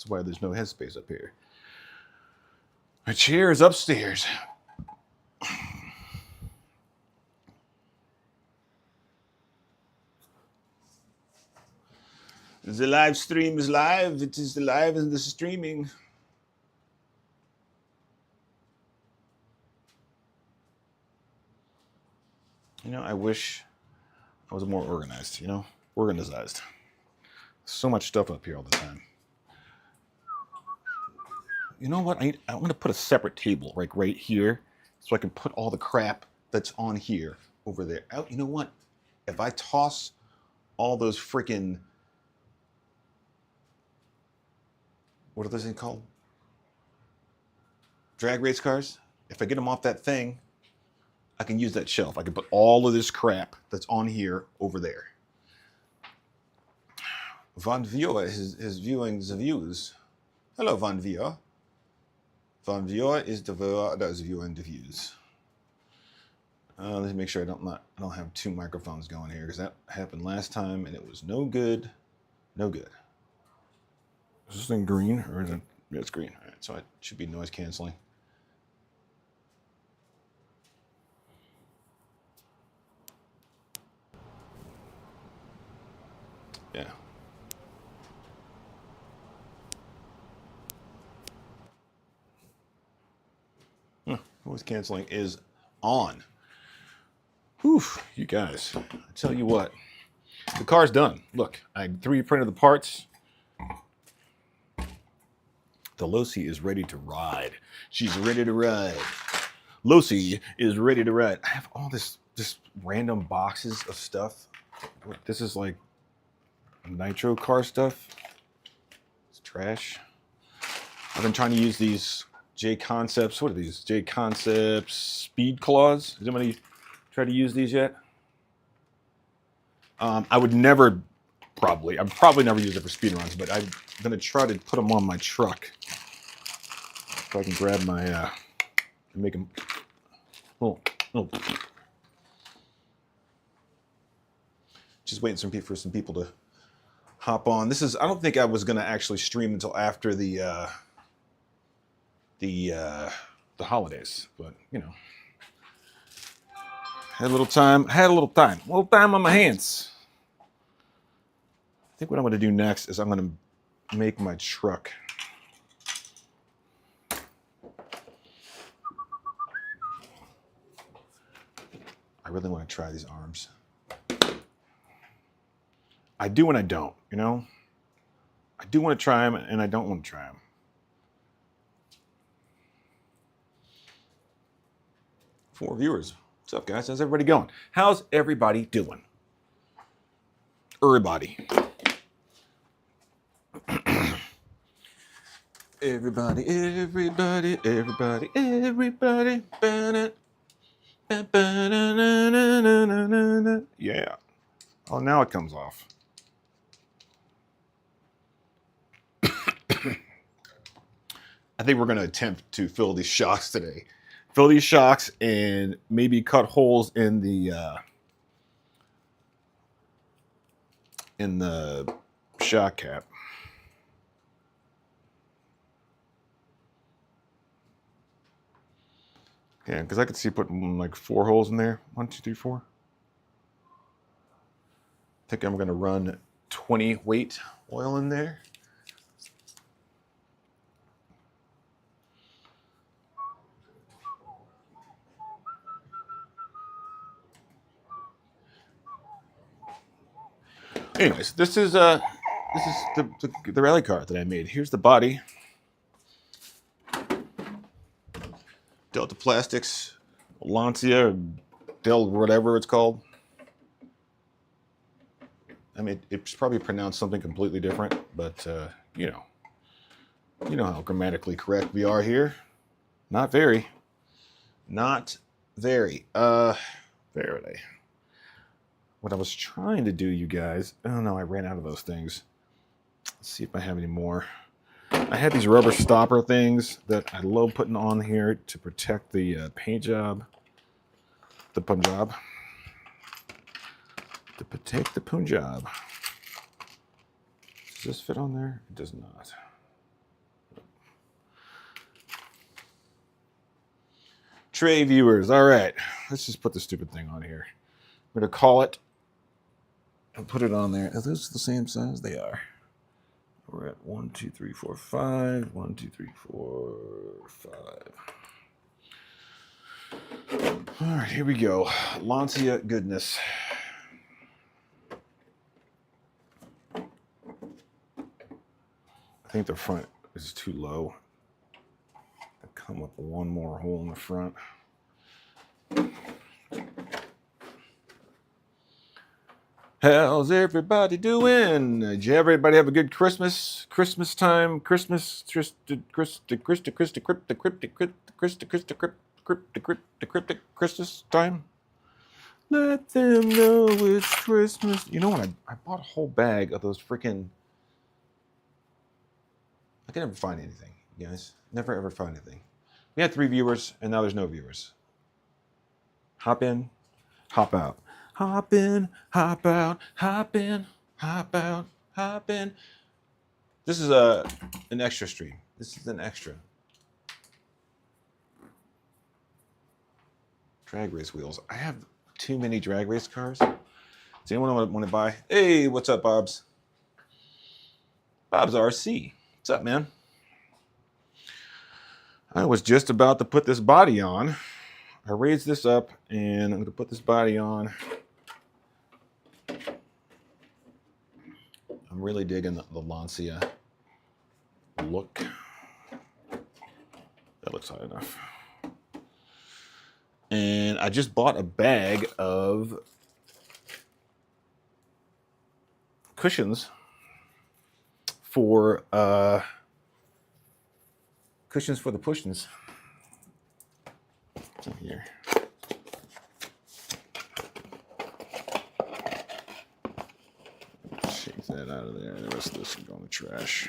That's why there's no headspace up here. My chair is upstairs. The live stream is live. It is live in the streaming. You know, I wish I was more organized, you know? Organized. So much stuff up here all the time. You know what? I'm going to put a separate table right here so I can put all the crap that's on here over there. Oh, you know what? If I toss all those freaking... What are those things called? Drag race cars? If I get them off that thing, I can use that shelf. I can put all of this crap that's on here over there. Van Vioa is viewing the views. Hello, Van Vioa. Van Vioa is the viewer that is viewing the views. Let me make sure I don't have two microphones going here, because that happened last time and it was no good. No good. Is this thing green or is it? Yeah, it's green. All right, so it should be noise canceling. Yeah. Noise canceling is on. Whew, you guys. I tell you what, the car's done. Look, I 3D printed the parts. The Losi is ready to ride. She's ready to ride. Losi is ready to ride. I have all this random boxes of stuff. This is like nitro car stuff. It's trash. I've been trying to use these J Concepts. What are these? J Concepts speed claws. Has anybody tried to use these yet? I would never I'd probably never use it for speed runs, but I'm gonna try to put them on my truck. So I can grab my and make them. Oh. Just waiting for some people to hop on. This is. I don't think I was gonna actually stream until after the holidays, but you know, had a little time on my hands. I think what I'm going to do next is I'm going to make my truck. I really want to try these arms. I do and I don't, you know? I do want to try them and I don't want to try them. Four viewers. What's up, guys? How's everybody going? How's everybody doing? Everybody. Everybody. Yeah. Oh, now it comes off. I think we're going to attempt to fill these shocks today. Fill these shocks and maybe cut holes in the shock cap. Yeah, because I could see putting like 4 holes in there. 1, 2, 3, 4. I think I'm going to run 20 weight oil in there. Anyways, this is the rally car that I made. Here's the body. Delta Plastics, Lancia, or Del whatever it's called. I mean, it's probably pronounced something completely different, but you know how grammatically correct we are here. Not very. Not very. Where are they? What I was trying to do, you guys. Oh no, I ran out of those things. Let's see if I have any more. I had these rubber stopper things that I love putting on here to protect the paint job. The Punjab. To protect the Punjab. Does this fit on there? It does not. Tray viewers. All right. Let's just put the stupid thing on here. I'm going to call it and put it on there. Are those the same size? They are. We're at 1, 2, 3, 4, 5. 1, 2, 3, 4, 5. All right, here we go. Lancia goodness. I think the front is too low. I come with one more hole in the front. How's everybody doing? Did everybody have a good Christmas? Christmas time? Christmas? Christmas time? Let them know it's Christmas. You know what? I bought a whole bag of those freaking... I can never find anything, you guys. Never ever find anything. We had 3 viewers, and now there's no viewers. Hop in, hop out. Hop in, hop out, hop in, hop out, hop in. This is an extra stream. This is an extra. Drag race wheels. I have too many drag race cars. Does anyone want to buy? Hey, what's up, Bobs? Bob's RC. What's up, man? I was just about to put this body on. I raised this up, and I'm going to put this body on. I'm really digging the Lancia look. That looks high enough. And I just bought a bag of cushions for the pushins. It's in here. Shake that out of there. The rest of this can go in the trash.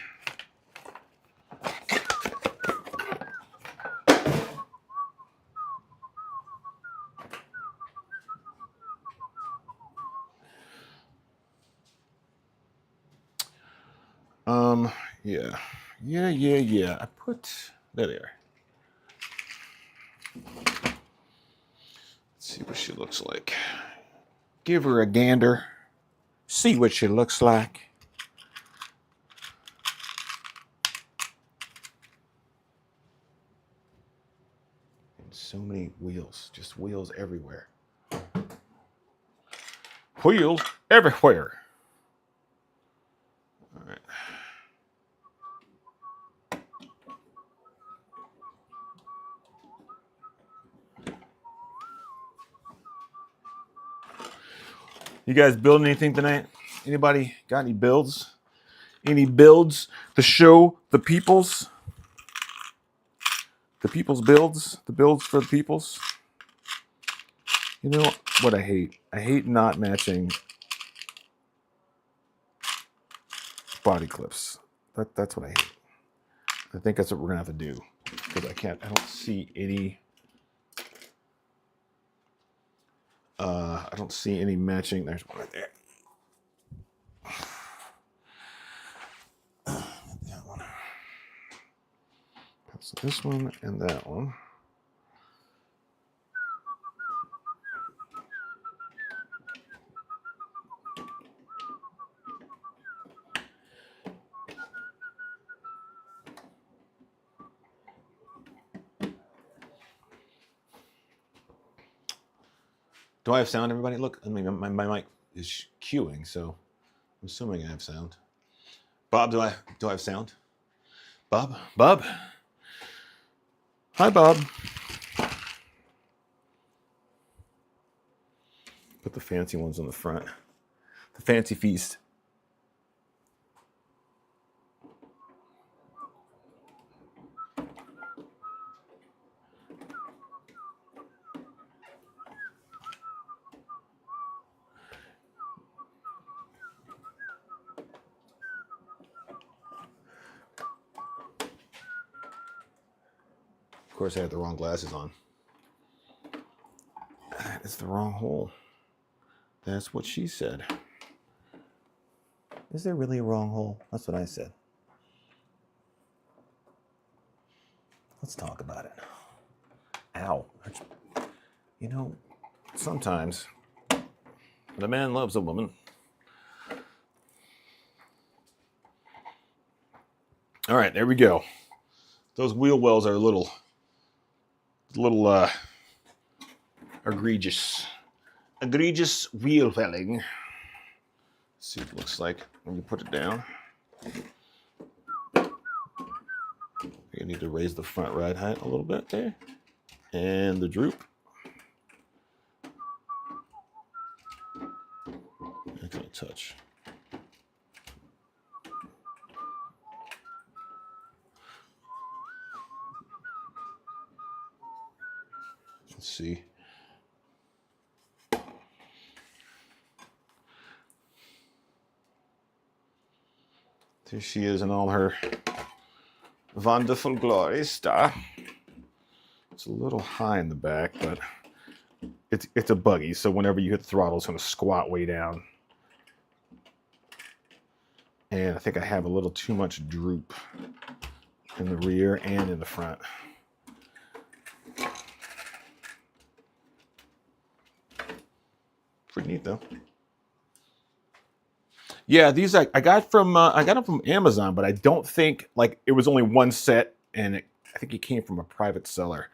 Yeah. I put, there they are. Let's see what she looks like. Give her a gander. See what she looks like. And so many wheels, just wheels everywhere. Wheels everywhere. All right. You guys building anything tonight? Anybody got any builds? Any builds to show the peoples? The people's builds? The builds for the peoples? You know what I hate? I hate not matching body clips. That's what I hate. I think that's what we're gonna have to do. Because I don't see any I don't see any matching. There's one right there. That one. So this one and that one. Do I have sound, everybody? Look, I mean, my mic is queuing, so I'm assuming I have sound. Bob, do I have sound? Bob? Hi, Bob. Put the fancy ones on the front. The fancy feast. Of course, I had the wrong glasses on. It's the wrong hole. That's what she said. Is there really a wrong hole? That's what I said. Let's talk about it. Ow. You know, sometimes when a man loves a woman, all right, there we go. Those wheel wells are a little egregious. Egregious wheel welling. Let's see what it looks like when you put it down. You need to raise the front ride height a little bit there. And the droop. Okay, touch. Let's see. There she is in all her wonderful glory star. It's a little high in the back, but it's a buggy, so whenever you hit the throttle, it's going to squat way down. And I think I have a little too much droop in the rear and in the front. Pretty neat though. Yeah, these I got them from Amazon, but I don't think, like, it was only one set, and I think it came from a private seller.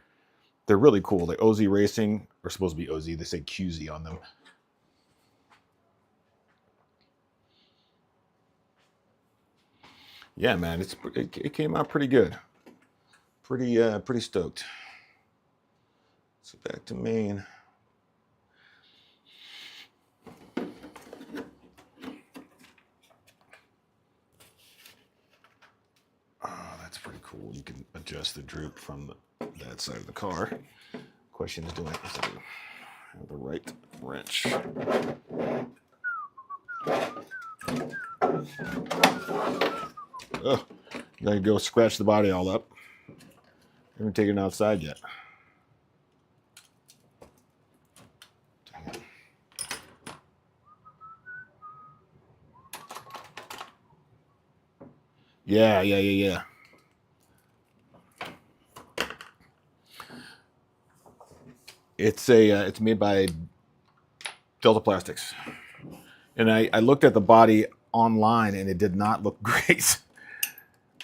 They're really cool. Like OZ Racing, or supposed to be OZ. They say QZ on them. Yeah, man, it came out pretty good. Pretty stoked. So back to main. Oh, that's pretty cool. You can adjust the droop from that side of the car. Question is, do I have the right wrench? Oh, gotta go scratch the body all up. Haven't taken it outside yet. Yeah. It's made by Delta Plastics, and I looked at the body online and it did not look great.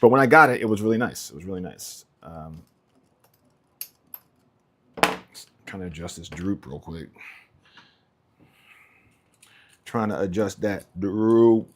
But when I got it, it was really nice. It was really nice. Kind of adjust this droop real quick. Trying to adjust that droop.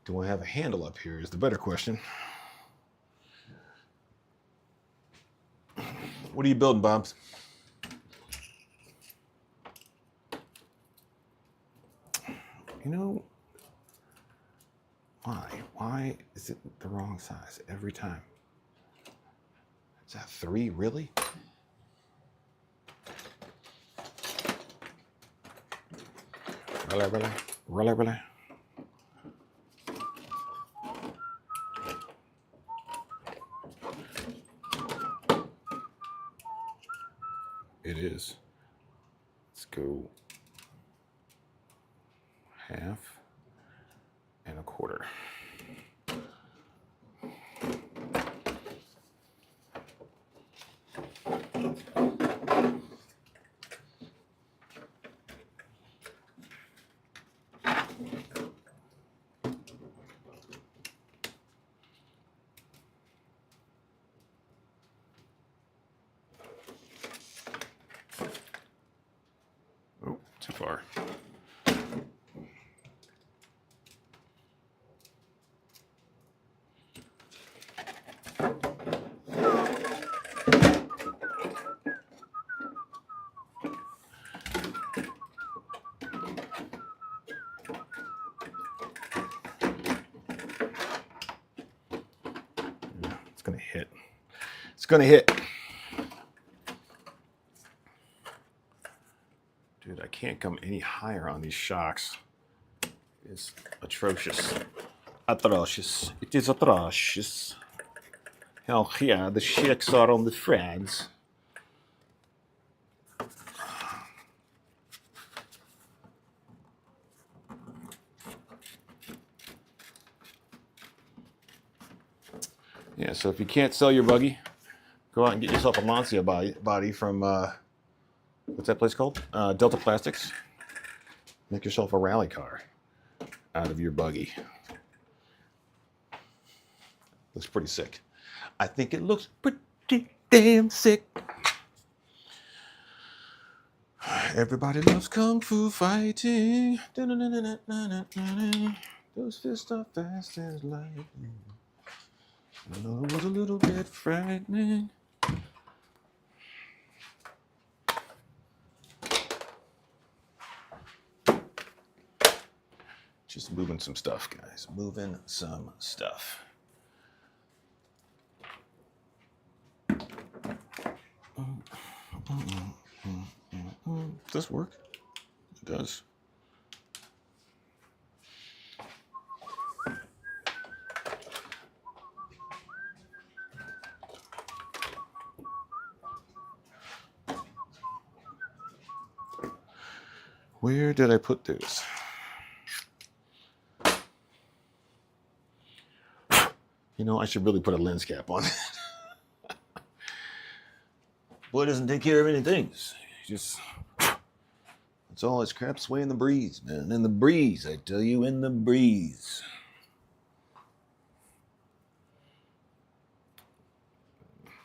Do I have a handle up here is the better question. What are you building, Bobs? You know, why? Why is it the wrong size every time? Is that 3, really? Really? It is. Let's go 1/2 and 1/4. Oh, too far. It's gonna hit. It's gonna hit. I can't come any higher on these shocks. It's atrocious. Atrocious. It is atrocious. Hell yeah, the shicks are on the friends. Yeah, so if you can't sell your buggy, go out and get yourself a Lancia body from, what's that place called? Delta Plastics. Make yourself a rally car out of your buggy. Looks pretty sick. I think it looks pretty damn sick. Everybody loves kung fu fighting. Those fists are fast as lightning. I know it was a little bit frightening. Just moving some stuff, guys. Moving some stuff. Does this work? It does. Where did I put this? You know, I should really put a lens cap on it. Boy doesn't take care of anything. Just, it's all this crap sway in the breeze, man. In the breeze, I tell you, in the breeze.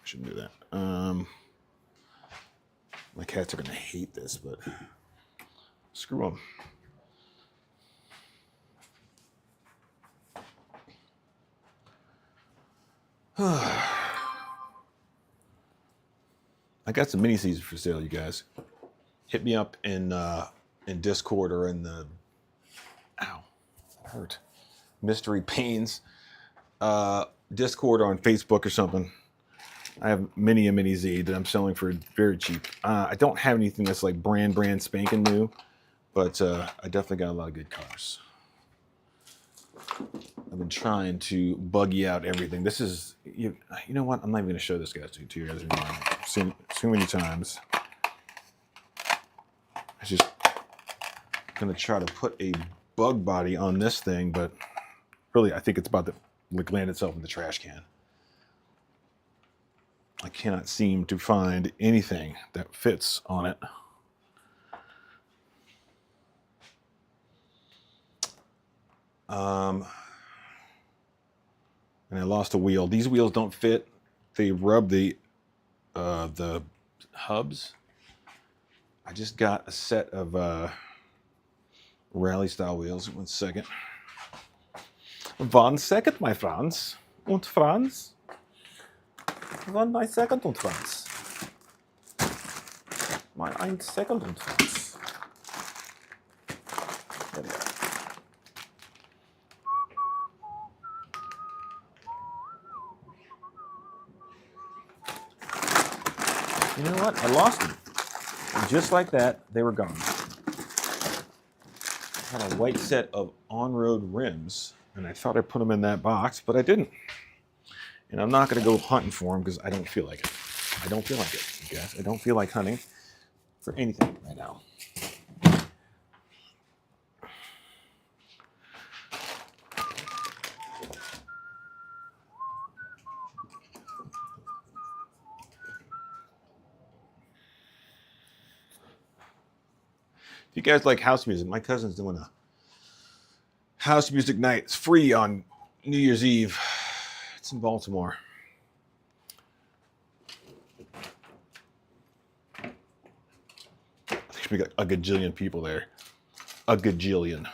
Shouldn't do that. My cats are gonna hate this, but screw them. I got some mini C's for sale, you guys. Hit me up in Discord or in the that hurt mystery pains Discord or on Facebook or something. I have mini Z that I'm selling for very cheap. I don't have anything that's like brand spanking new, but I definitely got a lot of good cars. I've been trying to buggy out everything. This is, you know what? I'm not even going to show this guys to you guys anymore. I've seen it too many times. I'm just going to try to put a bug body on this thing, but really I think it's about to land itself in the trash can. I cannot seem to find anything that fits on it. And I lost a wheel. These wheels don't fit. They rub the hubs. I just got a set of rally style wheels. 1 second. 1 second, my friends. Und Franz. 1 second und Franz. My 1 second und Franz. There we go. You know what? I lost them. And just like that, they were gone. I had a white set of on-road rims, and I thought I put them in that box, but I didn't. And I'm not going to go hunting for them because I don't feel like it. I don't feel like it, you guys. I don't feel like hunting for anything right now. If you guys like house music, my cousin's doing a house music night. It's free on New Year's Eve. It's in Baltimore. I think we got a gajillion people there. A gajillion.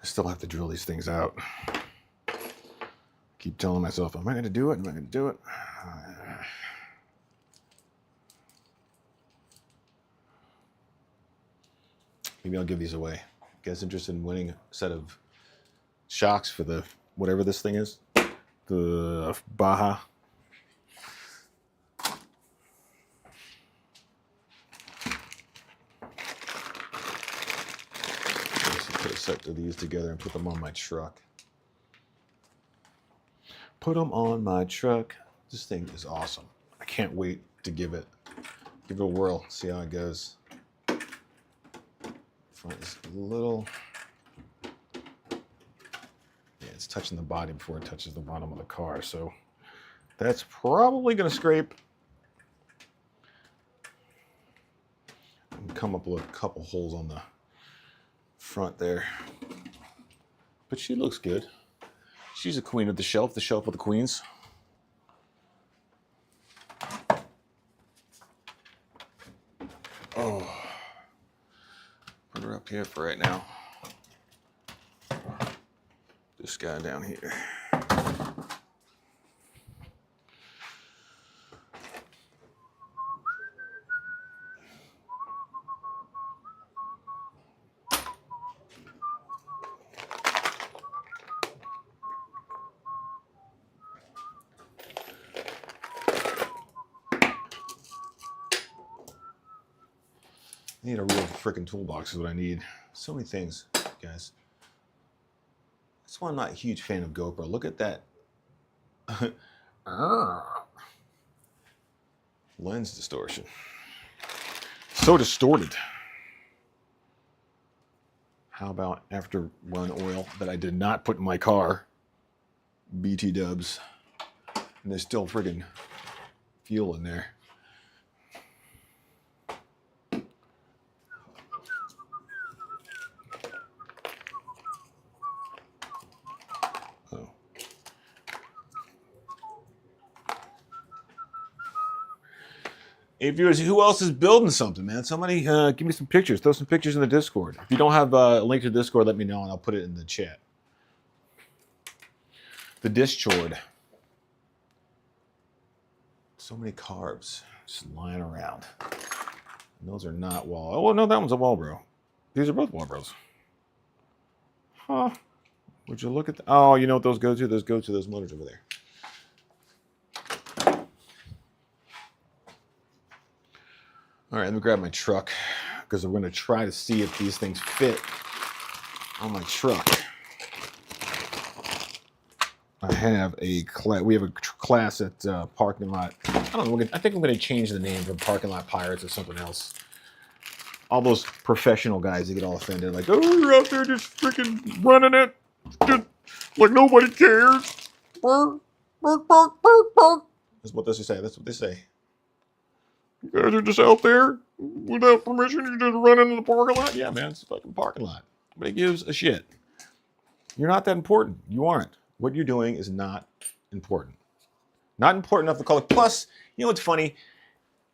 I still have to drill these things out. Keep telling myself, am I going to do it? Am I going to do it? Maybe I'll give these away. guys interested in winning a set of shocks for the whatever this thing is? The Baja. Put a set of these together and put them on my truck. Put them on my truck. This thing is awesome. I can't wait to give it a whirl. See how it goes. Front is a little. Yeah, it's touching the body before it touches the bottom of the car. So that's probably going to scrape. And come up with a couple holes on the front there. But she looks good. She's a queen of the shelf of the queens. Oh, put her up here for right now. This guy down here. I need a real freaking toolbox is what I need. So many things, guys. That's why I'm not a huge fan of GoPro. Look at that. Lens distortion. So distorted. How about after-run oil that I did not put in my car? BT dubs. And there's still friggin' fuel in there. Hey viewers, who else is building something, man? Somebody give me some pictures. Throw some pictures in the Discord. If you don't have a link to Discord, let me know and I'll put it in the chat. The Discord. So many carbs just lying around. And those are not wall. Oh, no, that one's a Walbro. These are both Walbros. Huh. Would you look at oh, you know what those go to? Those go to those motors over there. All right, let me grab my truck because we're going to try to see if these things fit on my truck. I have a class. We have a class at parking lot. I don't know. I think I'm going to change the name from Parking Lot Pirates or something else. All those professional guys that get all offended, like, oh, you're out there just freaking running it, just like nobody cares. That's what they say. That's what they say. You guys are just out there without permission. You're just running in the parking lot. Yeah, man, it's a fucking parking lot. Nobody gives a shit. You're not that important. You aren't. What you're doing is not important. Not important enough to call it. Plus, you know what's funny?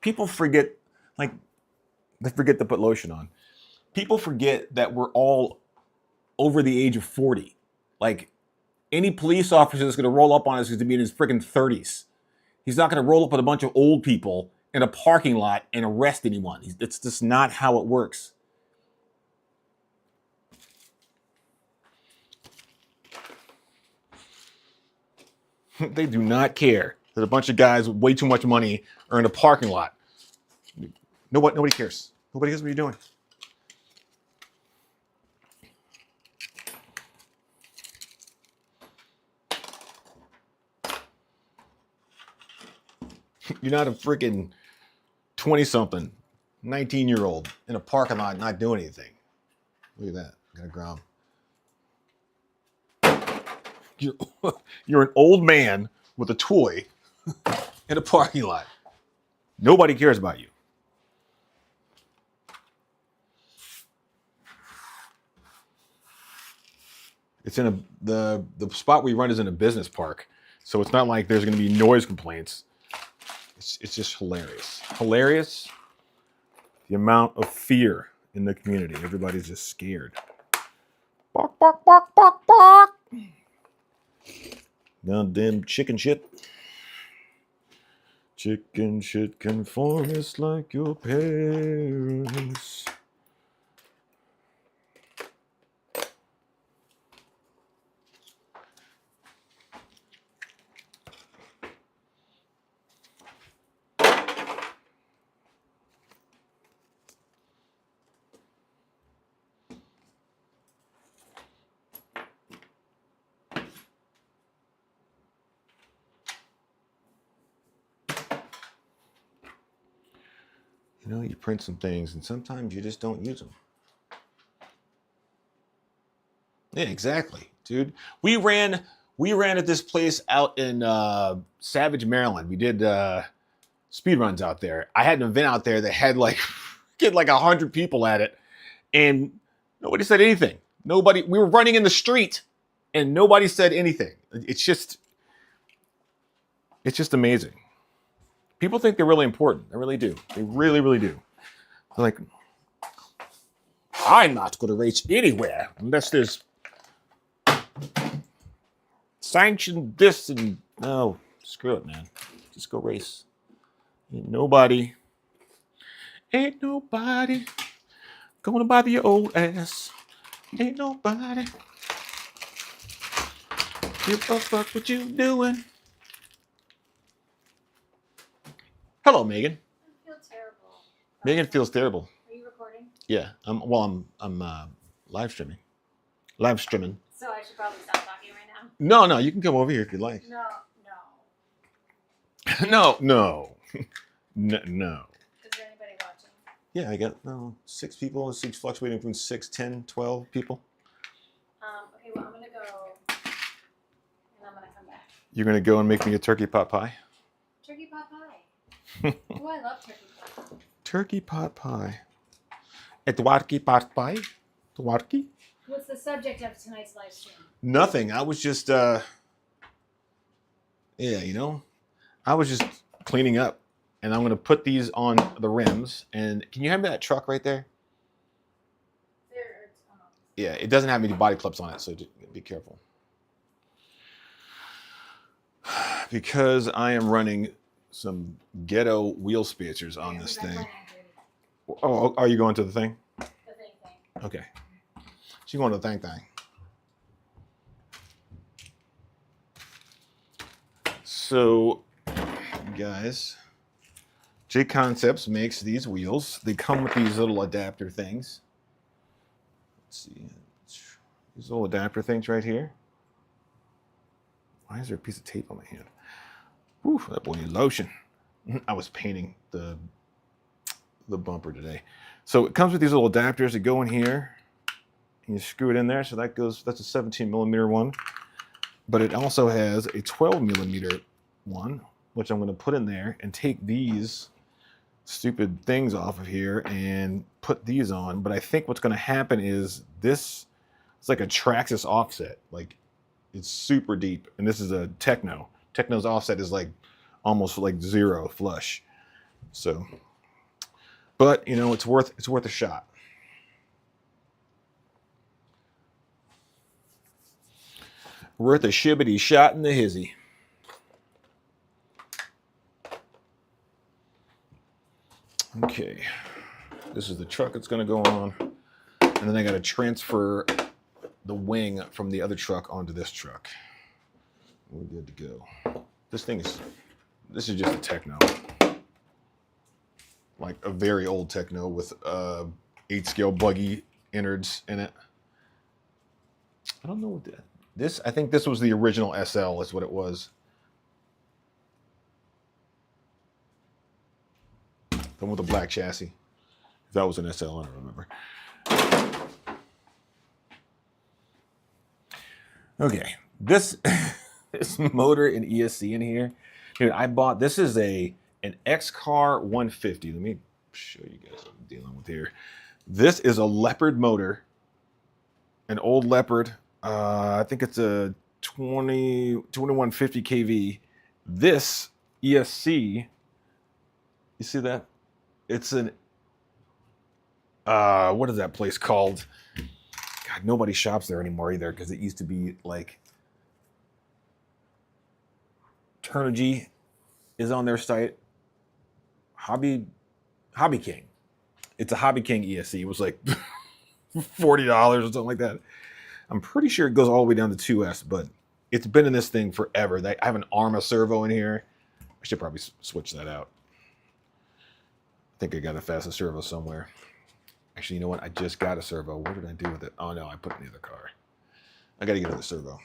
People forget, like, they forget to put lotion on. People forget that we're all over the age of 40. Like, any police officer that's going to roll up on us is going to be in his freaking 30s. He's not going to roll up with a bunch of old people in a parking lot and arrest anyone. It's just not how it works. They do not care that a bunch of guys with way too much money are in a parking lot. Nobody cares. Nobody cares what you're doing. You're not a freaking 20-something, 19-year-old in a parking lot not doing anything. Look at that. Got a grom. You're an old man with a toy in a parking lot. Nobody cares about you. It's in the spot we run is in a business park, so it's not like there's going to be noise complaints. It's just hilarious. Hilarious. The amount of fear in the community. Everybody's just scared. Bark, bark, bark, bark, bark. Goddamn chicken shit. Chicken shit conformist like your parents. You know, you print some things and sometimes you just don't use them. Yeah, exactly, dude. We ran at this place out in Savage, Maryland. We did speed runs out there. I had an event out there that had like get like 100 people at it, and nobody said anything. Nobody. We were running in the street, and nobody said anything. It's just amazing. People think they're really important. They really do. They really, really do. They're like, I'm not going to race anywhere unless there's sanctioned this and no, screw it, man. Just go race. Ain't nobody gonna bother your old ass. Ain't nobody give a fuck what you doing. Hello, Megan. I feel terrible. Megan feels terrible. Are you recording? Yeah, I'm live streaming. Live streaming. So I should probably stop talking right now. No, you can come over here if you like. No. No. No. Is there anybody watching? Yeah, I got 6 people. It's fluctuating from 6, 10, 12 people. Okay, well, I'm going to go, and I'm going to come back. You're going to go and make me a turkey pot pie? Turkey pot pie. Oh, I love turkey pot pie. Turkey pot pie. A turkey pot pie? Turkey? What's the subject of tonight's live stream? Nothing. I was just, I was just cleaning up. And I'm going to put these on the rims. And can you hand me that truck right there? Yeah, it doesn't have any body clips on it, so be careful. Because I am running some ghetto wheel spacers on this thing. Oh, are you going to the thing? The thing. Okay. She's going to the thing. So, guys, J Concepts makes these wheels. They come with these little adapter things. Let's see. These little adapter things right here. Why is there a piece of tape on my hand? Whew, that boy needs lotion. I was painting the bumper today. So it comes with these little adapters that go in here. And you screw it in there. So that's a 17 millimeter one. But it also has a 12 millimeter one, which I'm going to put in there and take these stupid things off of here and put these on. But I think what's going to happen is it's like a Traxxas offset. Like, it's super deep. And this is a Techno. Techno's offset is like almost like 0 flush. So, but it's worth a shot. Worth a shibbity shot in the hizzy. Okay, this is the truck that's going to go on, and then I got to transfer the wing from the other truck onto this truck. We're good to go. This is just a Techno, like a very old Techno with 8-scale buggy innards in it. I don't know what this. I think this was the original SL, is what it was. The one with the black chassis. If that was an SL, I don't remember. Okay, this motor and ESC in here, dude. I bought this is an X-Car 150. Let me show you guys what I'm dealing with here. This is a Leopard motor, an old Leopard. I think it's a 2150 kV. This ESC, you see that? It's an, what is that place called? God, nobody shops there anymore either, because it used to be like, Turnigy is on their site. Hobby King. It's a Hobby King ESC. It was like $40 or something like that. I'm pretty sure it goes all the way down to 2S, but it's been in this thing forever. I have an Arma servo in here. I should probably switch that out. I think I got a faster servo somewhere. Actually, you know what? I just got a servo. What did I do with it? Oh, no, I put it in the other car. I got to get another servo.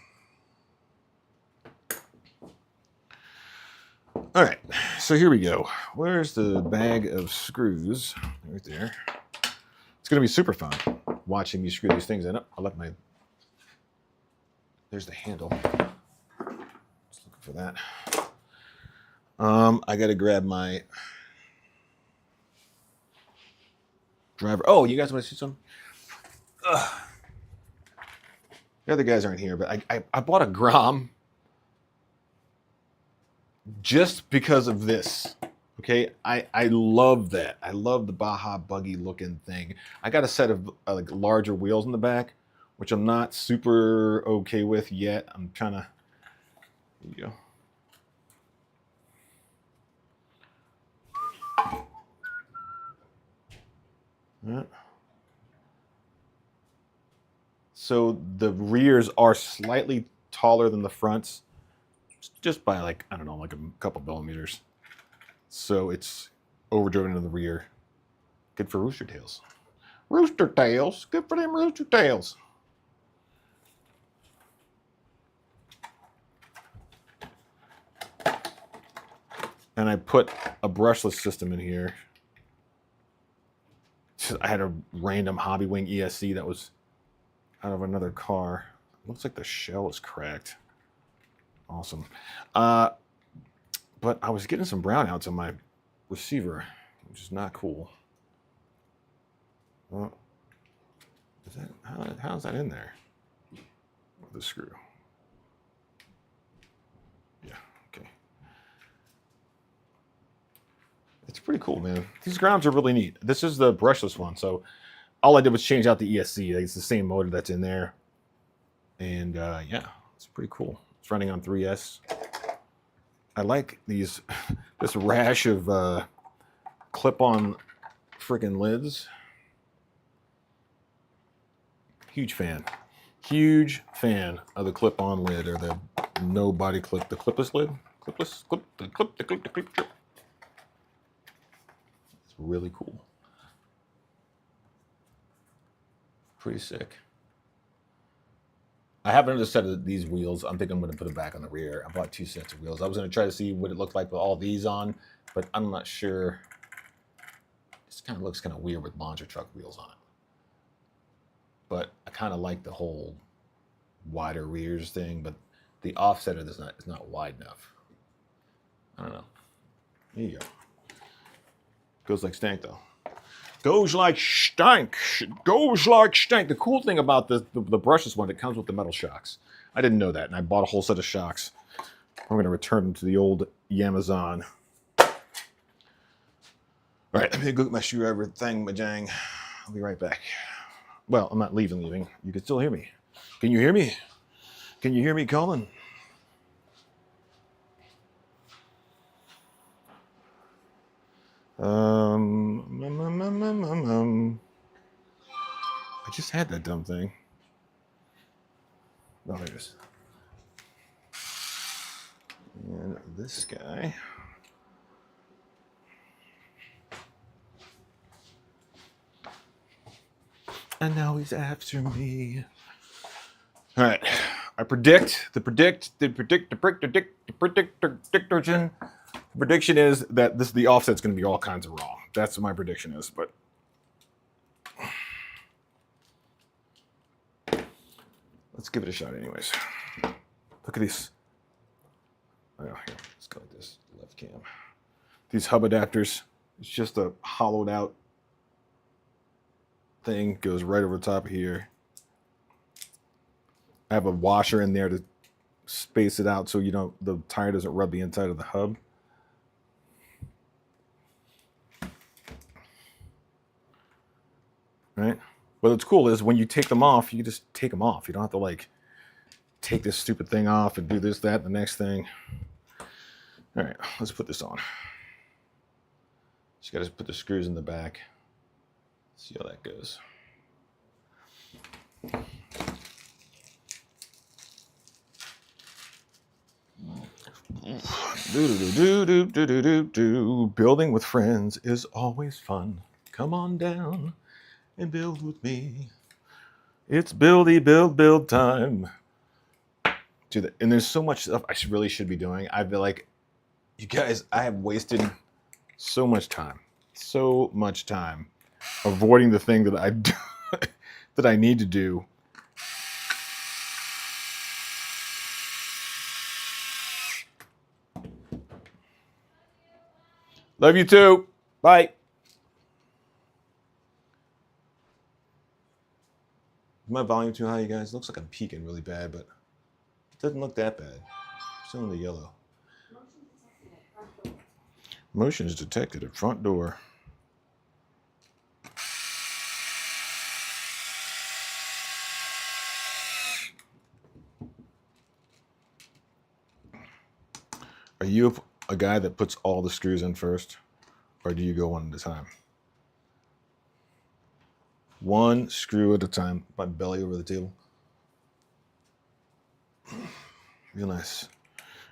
All right. so here we go. Where's the bag of screws? Right there. It's going to be super fun watching me screw these things in. I left my... There's the handle. Just looking for that. I got to grab my driver. Oh, you guys want to see something? The other guys aren't here, but I bought a Grom just because of this. Okay, I love that. I love the Baja buggy looking thing. I got a set of like larger wheels in the back, which I'm not super okay with yet. I'm trying to. Here you go. Yeah. So the rears are slightly taller than the fronts, just by like, I don't know, like a couple millimeters. So it's overdriven in the rear. Good for rooster tails. Rooster tails. Good for them rooster tails. And I put a brushless system in here. I had a random Hobby Wing ESC that was out of another car. Looks like the shell is cracked. Awesome. But I was getting some brownouts on my receiver, which is not cool. Well, is that how is that in there? With the screw. Yeah, okay. It's pretty cool, man. These grounds are really neat. This is the brushless one, so all I did was change out the ESC. It's the same motor that's in there. And yeah, it's pretty cool. It's running on 3S. I like these, this rash of clip-on freaking lids. Huge fan. Huge fan of the clip-on lid or the no body clip, the clipless lid. Clipless, the clip. It's really cool. Pretty sick. I have another set of these wheels. I'm thinking I'm going to put them back on the rear. I bought 2 sets of wheels. I was going to try to see what it looked like with all these on, but I'm not sure. This kind of looks kind of weird with monster truck wheels on it. But I kind of like the whole wider rears thing, but the offsetter is not wide enough. I don't know. There you go. Goes like stank though. Goes like stank. Goes like stank. The cool thing about the brushless one, it comes with the metal shocks. I didn't know that, and I bought a whole set of shocks. I'm going to return them to the old Yamazon. All right, let me go get my screwdriver thing, majang. I'll be right back. Well, I'm not leaving. You can still hear me. Can you hear me? Can you hear me calling? I just had that dumb thing. Oh, there it is. And this guy. And now he's after me. All right. I predict. The prediction is that the offset's going to be all kinds of wrong. That's what my prediction is. But let's give it a shot, anyways. Look at these. Oh, here. Let's go like this. Left cam. These hub adapters. It's just a hollowed out thing. Goes right over the top of here. I have a washer in there to space it out so the tire doesn't rub the inside of the hub. Right? But what's cool is when you take them off, you can just take them off. You don't have to like take this stupid thing off and do this, that, the next thing. All right, let's put this on. Just got to put the screws in the back. See how that goes. Building with friends is always fun. Come on down and build with me. It's build time. And there's so much stuff I really should be doing. I feel like You guys, I have wasted so much time avoiding the thing that I do, that I need to do. Love you too. Bye. Is my volume too high, you guys? Looks like I'm peaking really bad, but it doesn't look that bad. Still in the yellow. Motion is detected at front door. Are you a guy that puts all the screws in first, or do you go one at a time? One screw at a time. My belly over the table. Real nice.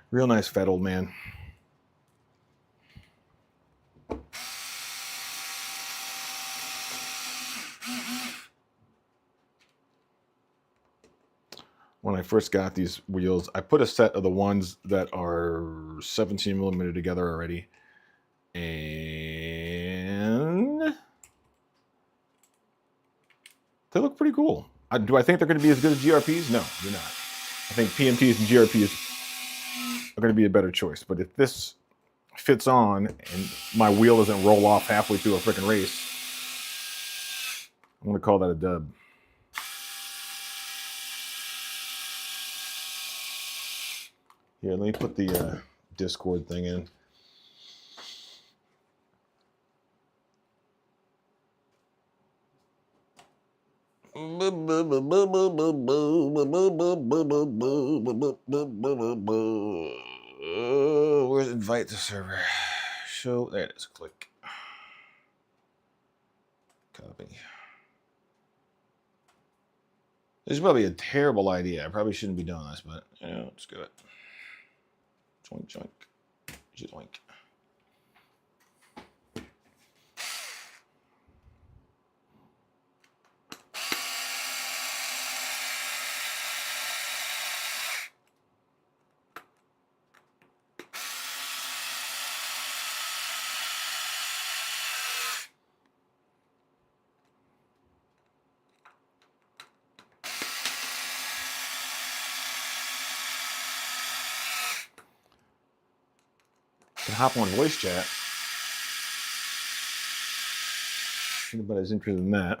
Real nice fat old man. When I first got these wheels, I put a set of the ones that are 17 millimeter together already. And they look pretty cool. Do I think they're going to be as good as GRPs? No, they're not. I think PMTs and GRPs are going to be a better choice. But if this fits on and my wheel doesn't roll off halfway through a freaking race, I'm going to call that a dub. Here, let me put the Discord thing in. Where's invite to server? Show, there it is. Click. Copy. This is probably a terrible idea. I probably shouldn't be doing this, but yeah, let's do it. Joink, joink, joink. Can hop on voice chat. If anybody's interested in that,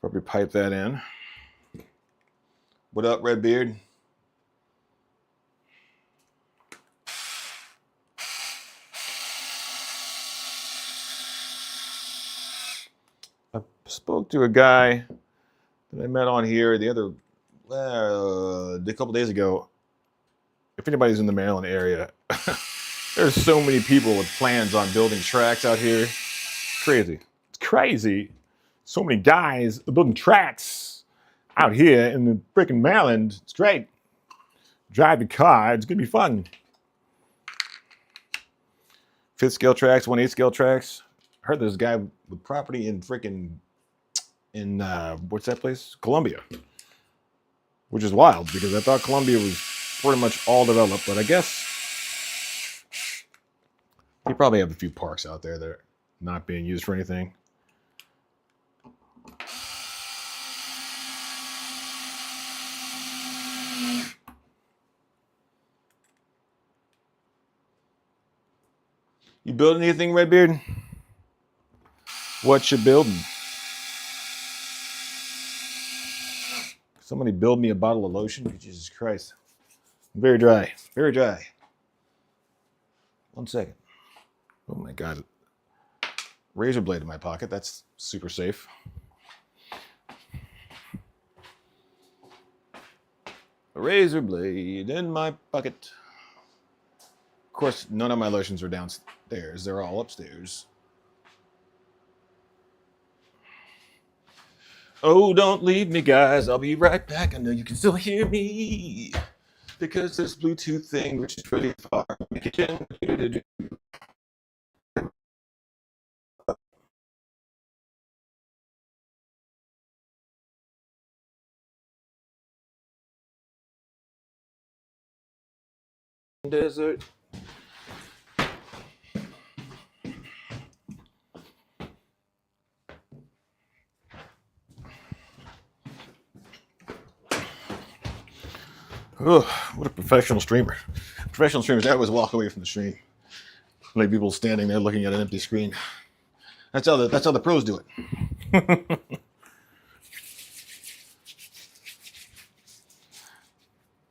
probably pipe that in. What up, Redbeard? I spoke to a guy that I met on here a couple days ago. If anybody's in the Maryland area, there's so many people with plans on building tracks out here. It's crazy. It's crazy. So many guys building tracks out here in the freaking Maryland. It's great. Drive the car. It's gonna be fun. 5th scale tracks, 1/8 scale tracks. I heard there's a guy with property in what's that place? Columbia. Which is wild because I thought Columbia was pretty much all developed, but I guess you probably have a few parks out there that are not being used for anything. You building anything, Redbeard? What you building? Somebody build me a bottle of lotion. Jesus Christ. Very dry. Very dry. 1 second. Oh my God. Razor blade in my pocket. That's super safe. A razor blade in my pocket. Of course, none of my lotions are downstairs. They're all upstairs. Oh, don't leave me, guys. I'll be right back. I know you can still hear me because this Bluetooth thing, which is really far from the kitchen. Desert. Oh, what a professional streamer. Professional streamers always walk away from the stream. Like people standing there looking at an empty screen. That's how the pros do it.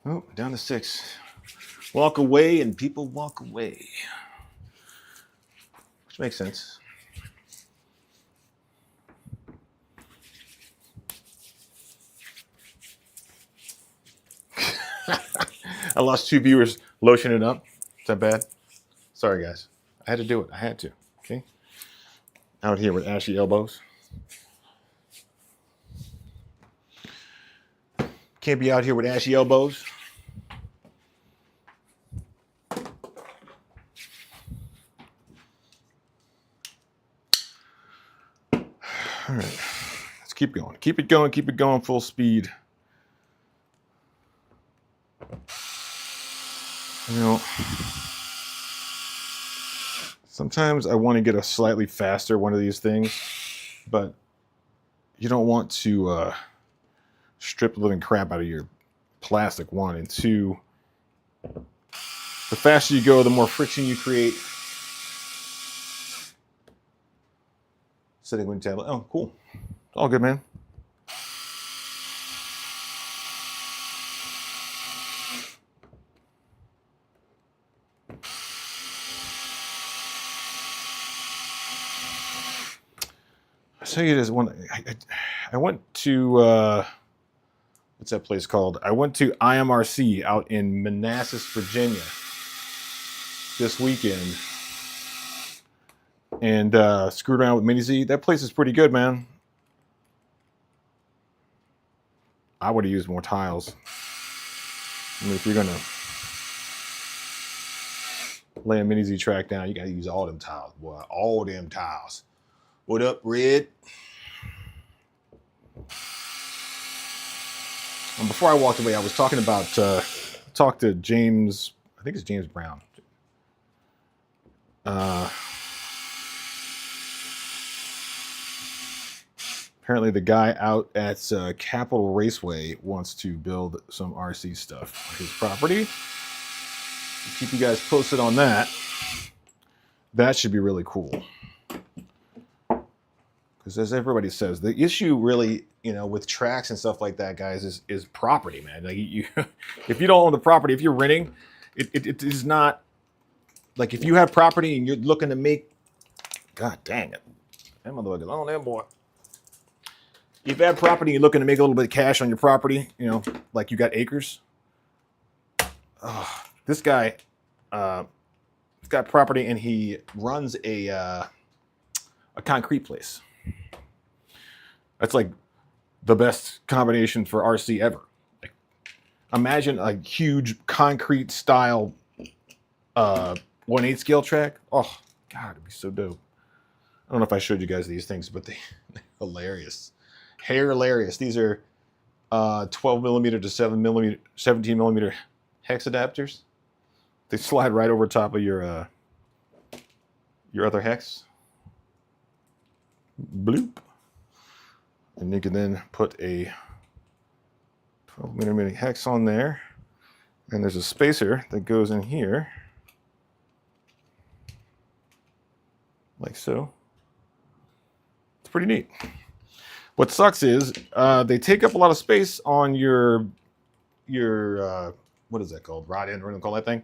Oh, down to 6. Walk away and people walk away. Which makes sense. I lost 2 viewers lotioning up. Is that bad? Sorry, guys. I had to do it. I had to. Okay. Out here with ashy elbows. Can't be out here with ashy elbows. All right. Let's keep going. Keep it going. Keep it going full speed. You know, sometimes I want to get a slightly faster one of these things, but you don't want to strip the living crap out of your plastic, 1. And 2, the faster you go, the more friction you create. Setting wind tablet. Oh, cool. All good, man. I'll tell you this one. I went to what's that place called? I went to IMRC out in Manassas, Virginia this weekend and screwed around with Mini Z. That place is pretty good, man. I would have used more tiles. I mean, if you're gonna lay a Mini Z track down, you gotta use all them tiles, boy. All them tiles. What up, Red? And before I walked away, I was talking about talked to James. I think it's James Brown. Apparently, the guy out at Capitol Raceway wants to build some RC stuff on his property. I'll keep you guys posted on that. That should be really cool. Because as everybody says, the issue really, you know, with tracks and stuff like that, guys, is property, man. Like you, if you don't own the property, if you're renting, it is not like if you have property and you're looking to make, God dang it, that motherfucker's on there, boy. If you have property, you're looking to make a little bit of cash on your property, you know, like you got acres. This guy, he's got property and he runs a concrete place. That's like the best combination for RC ever. Like, imagine a huge concrete style 1/8 scale track. Oh God, it'd be so dope. I don't know if I showed you guys these things, but they're hilarious. Hilarious. These are 12 millimeter to 17 millimeter hex adapters. They slide right over top of your other hex. Bloop. And you can then put a 12 millimeter hex on there. And there's a spacer that goes in here. Like so. It's pretty neat. What sucks is they take up a lot of space on your what is that called? Rod end, what do you call that thing?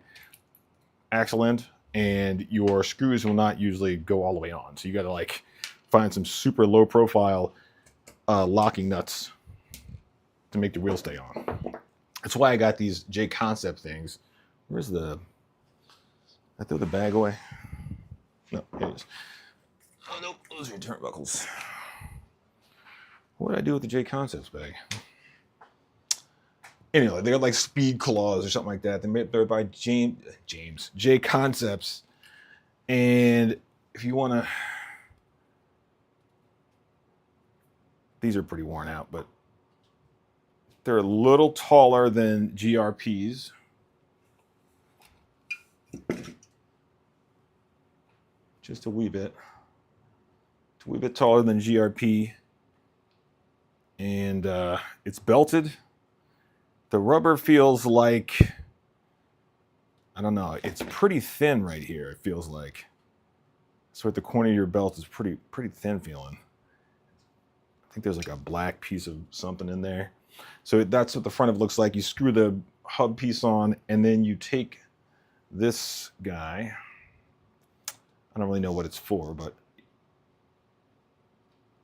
Axle end. And your screws will not usually go all the way on. So you got to like find some super low profile locking nuts to make the wheel stay on. That's why I got these J Concept things. Where's the? I threw the bag away. No, here it is. Oh nope, those are your turnbuckles. What did I do with the J Concepts bag? Anyway, they're like Speed Claws or something like that. They're by James J Concepts, and if you want to. These are pretty worn out, but they're a little taller than GRPs. Just a wee bit. It's a wee bit taller than GRP. And it's belted. The rubber feels like, I don't know, it's pretty thin right here, it feels like. So at the corner of your belt is pretty thin feeling. I think there's like a black piece of something in there. So that's what the front of it looks like. You screw the hub piece on, and then you take this guy. I don't really know what it's for, but,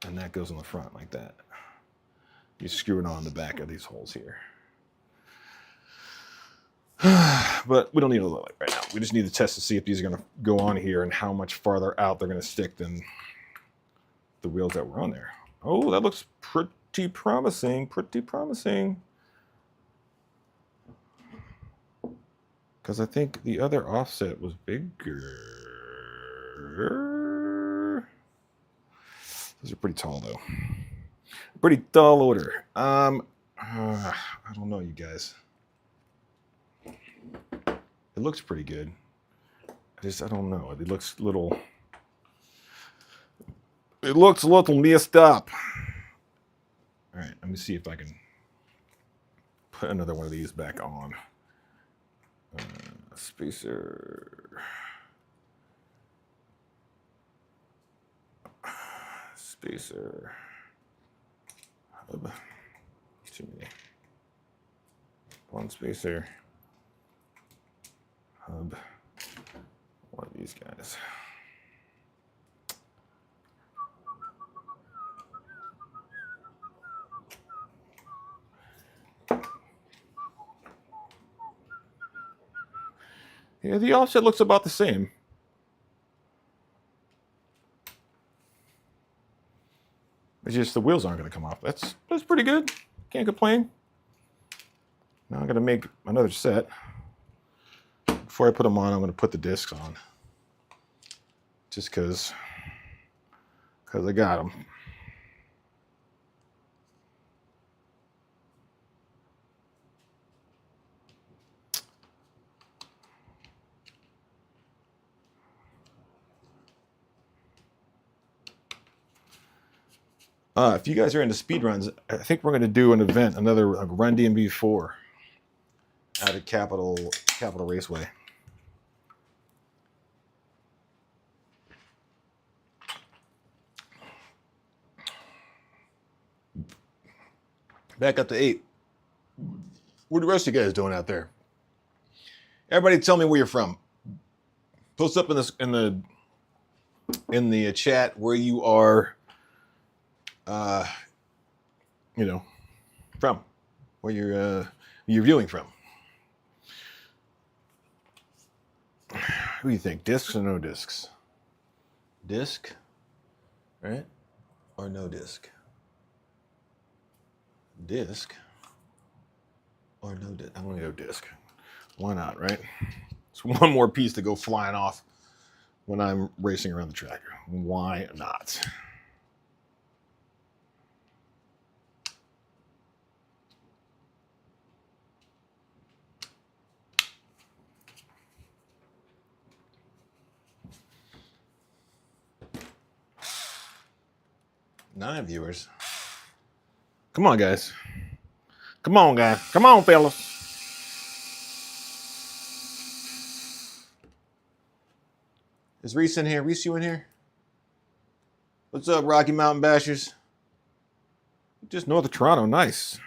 and that goes on the front like that. You screw it on the back of these holes here. But we don't need to look like right now. We just need to test to see if these are going to go on here and how much farther out they're going to stick than the wheels that were on there. Oh, that looks pretty promising, pretty promising. Because I think the other offset was bigger. Those are pretty tall though. Pretty tall order. I don't know, you guys. It looks pretty good. I don't know. It looks a little. It looks a little messed up. All right, let me see if I can put another one of these back on. Spacer. Spacer. Hub. Too many. One spacer. Hub. One of these guys. Yeah, the offset looks about the same. It's just the wheels aren't going to come off. That's pretty good. Can't complain. Now I'm going to make another set. Before I put them on, I'm going to put the discs on. Just because I got them. If you guys are into speed runs, I think we're going to do an event, another Run DMV 4 out at Capital Raceway. Back up to 8. What are the rest of you guys doing out there? Everybody, tell me where you're from. Post up in the chat where you are. From where you're viewing from. What do you think? Discs or no discs? Disc, right? Or no disc? Disc or no disc? I'm gonna go disc. Why not, right? It's one more piece to go flying off when I'm racing around the track. Why not? Nine viewers. Come on, guys. Come on, guys. Come on, fellas. Is Reese in here? Reese, you in here? What's up, Rocky Mountain Bashers? Just north of Toronto. Nice.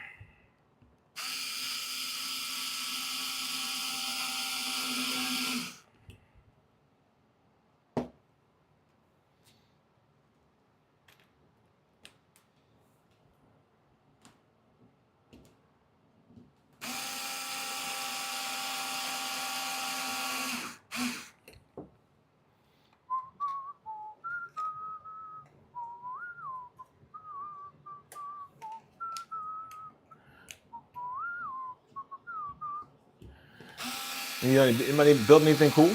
Anybody build anything cool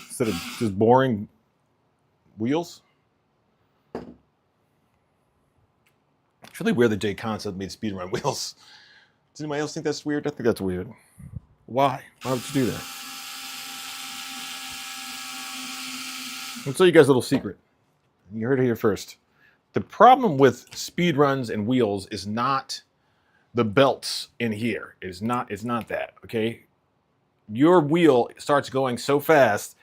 instead of just boring wheels? It's really weird that J Concept made speedrun wheels. Does anybody else think that's weird? I think that's weird. Why? Why would you do that? I'll tell you guys a little secret. You heard it here first. The problem with speed runs and wheels is not the belts in here. It's not that, okay? Your wheel starts going so fast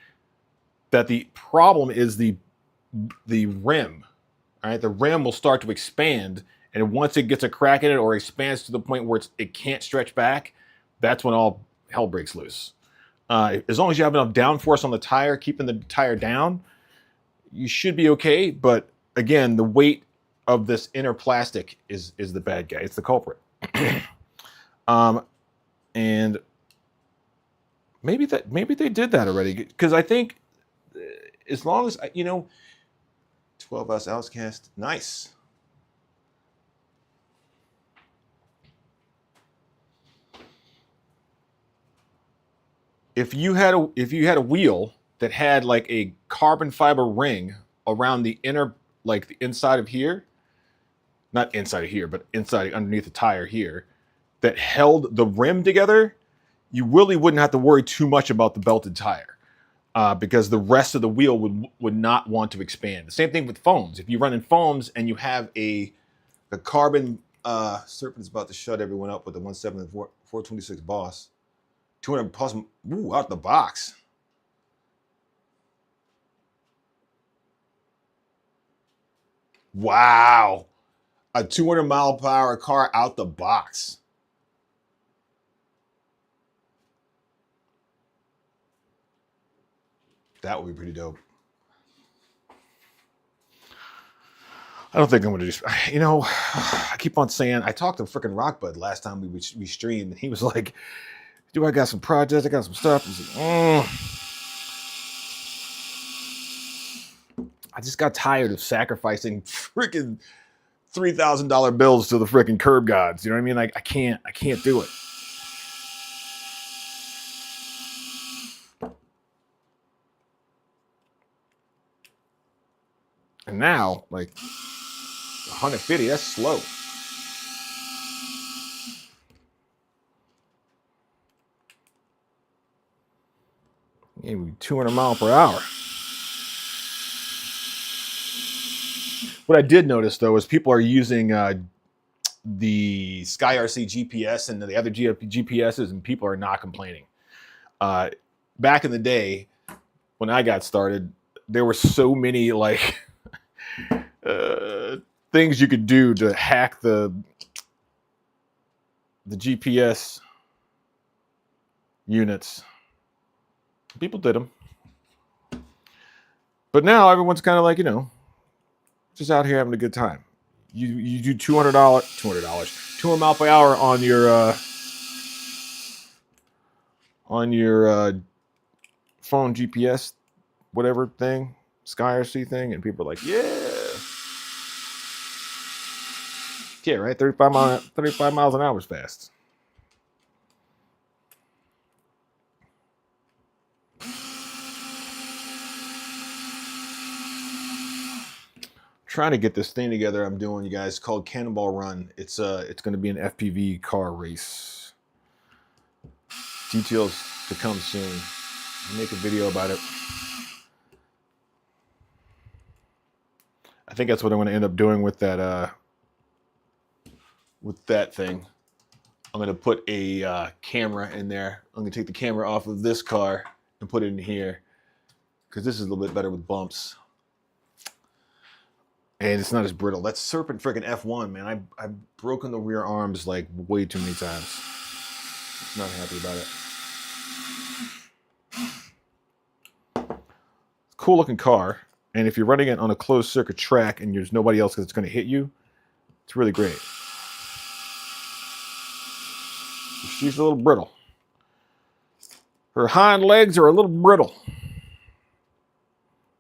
that the problem is the rim. All right, the rim will start to expand, and once it gets a crack in it or expands to the point where it can't stretch back, that's when all hell breaks loose. As long as you have enough downforce on the tire, keeping the tire down, you should be okay. But again, the weight of this inner plastic is the bad guy. It's the culprit. And maybe they did that already, because I think as long as 12 us Outcast, nice. If you had a wheel that had like a carbon fiber ring around the inner, like the inside of here, not inside of here, but inside underneath the tire here, that held the rim together, you really wouldn't have to worry too much about the belted tire, because the rest of the wheel would not want to expand. The same thing with foams. If you run in foams and you have a carbon, Serpent is about to shut everyone up with the 1.7 426 Boss. 200 plus, ooh, out the box. Wow. A 200 mile per hour car out the box. That would be pretty dope. I don't think I'm going to do, I keep on saying, I talked to freaking Rockbud last time we streamed, and he was like, dude, I got some projects, I got some stuff. He's like, I just got tired of sacrificing freaking $3,000 bills to the freaking curb gods. You know what I mean? Like, I can't do it. And now, like, 150, that's slow. Maybe 200 miles per hour. What I did notice, though, is people are using the SkyRC GPS and the other GPSs, and people are not complaining. Back in the day, when I got started, there were so many like things you could do to hack the GPS units. People did them, but now everyone's kind of like, just out here having a good time. You do $200 mile per hour on your phone GPS, whatever thing, SkyRC thing, and people are like, yeah, right, 35 miles an hour is fast. Trying to get this thing together I'm doing, you guys, called Cannonball Run. It's going to be an FPV car race. Details to come soon. I'll make a video about it. I think that's what I'm going to end up doing with that thing. I'm going to put a camera in there. I'm going to take the camera off of this car and put it in here, because this is a little bit better with bumps. And it's not as brittle. That's Serpent freaking F1, man. I've broken the rear arms like way too many times. Not happy about it. Cool looking car. And if you're running it on a closed circuit track and there's nobody else that's going to hit you, it's really great. She's a little brittle. Her hind legs are a little brittle.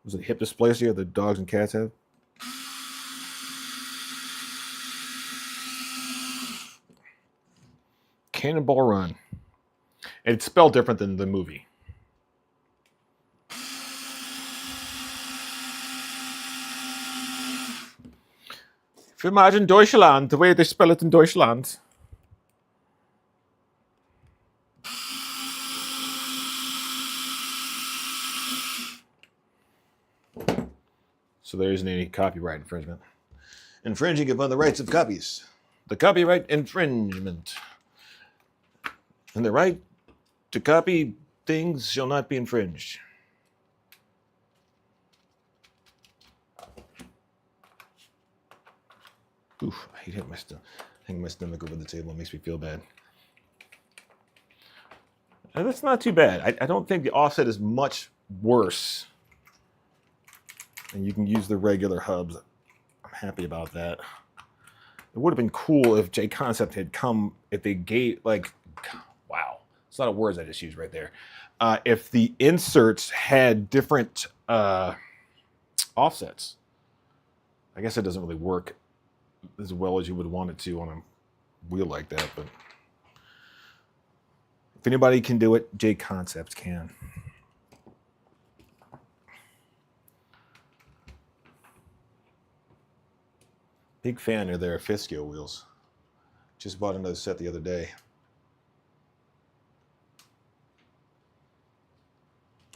Was it hip dysplasia that dogs and cats have? Cannonball Run. And it's spelled different than the movie. If you imagine Deutschland, the way they spell it in Deutschland. So there isn't any copyright infringement. Infringing upon the rights of copies. The copyright infringement. And the right to copy things shall not be infringed. Oof, I hate hitting my stomach over the table. It makes me feel bad. And that's not too bad. I don't think the offset is much worse. And you can use the regular hubs. I'm happy about that. It would have been cool if J Concept had come, if they gave, like, wow. It's a lot of words I just used right there. If the inserts had different offsets. I guess it doesn't really work as well as you would want it to on a wheel like that, but if anybody can do it, J Concepts can. Big fan of their 5th scale wheels. Just bought another set the other day.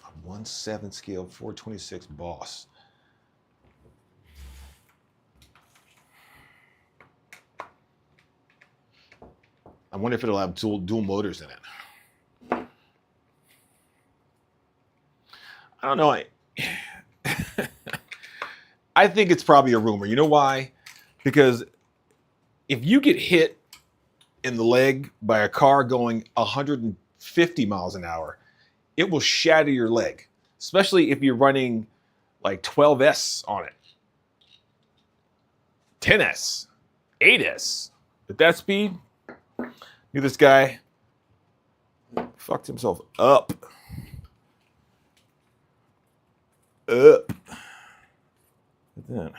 A 1/7 scale 426 Boss. I wonder if it'll have dual motors in it. I don't know. I think it's probably a rumor. You know why? Because if you get hit in the leg by a car going 150 miles an hour, it will shatter your leg, especially if you're running like 12S on it. 10S, 8S. At that speed, this guy fucked himself up. Look at that.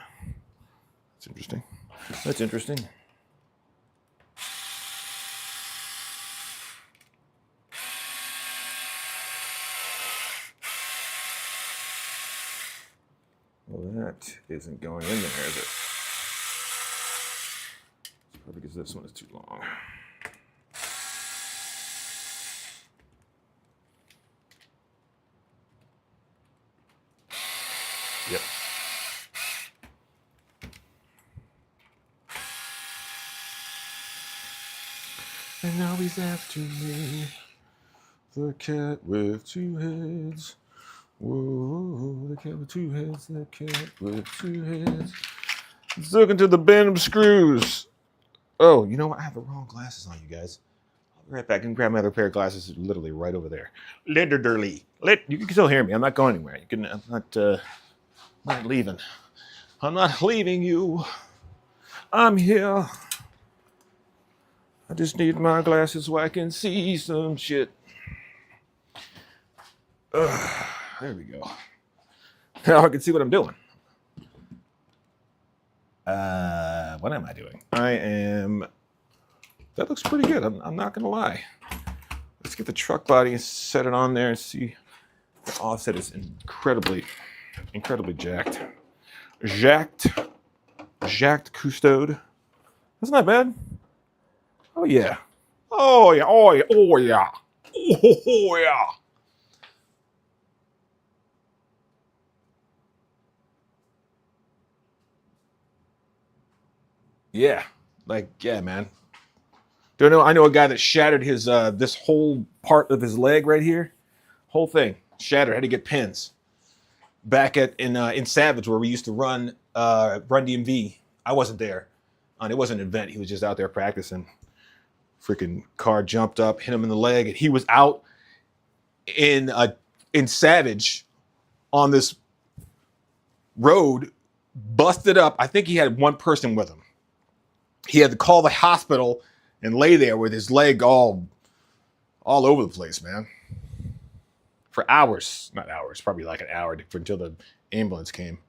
That's interesting. That's interesting. Well, that isn't going in there, is it? It's probably because this one is too long. Yep. And now he's after me, the cat with 2 heads. Whoa, the cat with 2 heads, the cat with 2 heads. He's looking to the bend of screws. Oh, you know what? I have the wrong glasses on, you guys. I'll be right back and grab my other pair of glasses, literally right over there. Literally. You can still hear me. I'm not going anywhere. I'm not leaving. I'm not leaving you. I'm here. I just need my glasses so I can see some shit. There we go. Now I can see what I'm doing. What am I doing? That looks pretty good. I'm not going to lie. Let's get the truck body and set it on there and see. The offset is incredibly jacked. Jacked custode. That's not bad. Oh yeah. Oh yeah. Oh yeah. Oh yeah. Oh yeah. Yeah. Yeah, man. Don't know. I know a guy that shattered his this whole part of his leg right here. Whole thing. Shattered. Had to get pins. Back in Savage where we used to run DMV. I wasn't there. It wasn't an event. He was just out there practicing. Freaking car jumped up, hit him in the leg, and he was out in Savage on this road, busted up. I think he had one person with him. He had to call the hospital and lay there with his leg all over the place, man. For hours, not hours, probably like an hour until the ambulance came.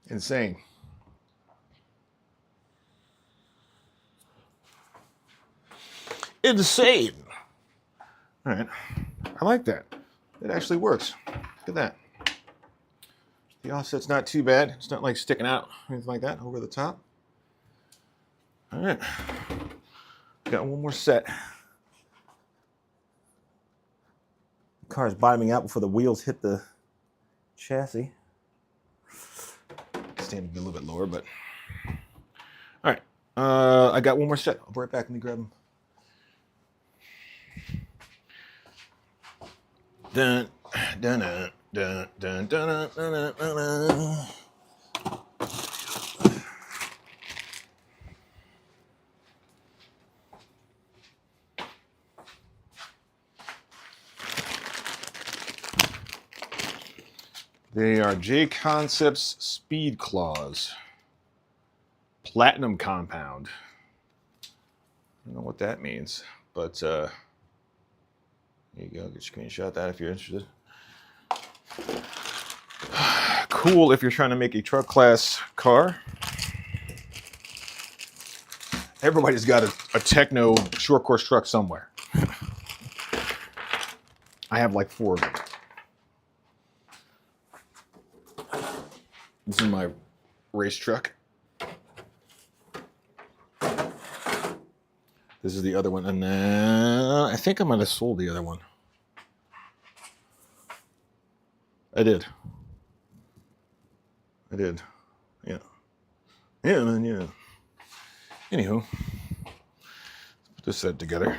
Insane. Insane. All right. I like that. It actually works. Look at that. The offset's not too bad. It's not like sticking out or anything like that over the top. All right. Got one more set. Car's bottoming out before the wheels hit the chassis. Stand a little bit lower, but all right. I got one more set. I'll be right back. Let me grab them. Dun, dun, dun, dun, dun, dun, dun, dun, dun. They are J Concepts Speed Claws. Platinum compound. I don't know what that means, but there you go. Get your screenshot of that if you're interested. Cool if you're trying to make a truck class car. Everybody's got a techno short course truck somewhere. I have like 4 of them. This is my race truck. This is the other one, and I think I might have sold the other one. I did. Yeah. Yeah, man, yeah. Anywho, let's put this set together.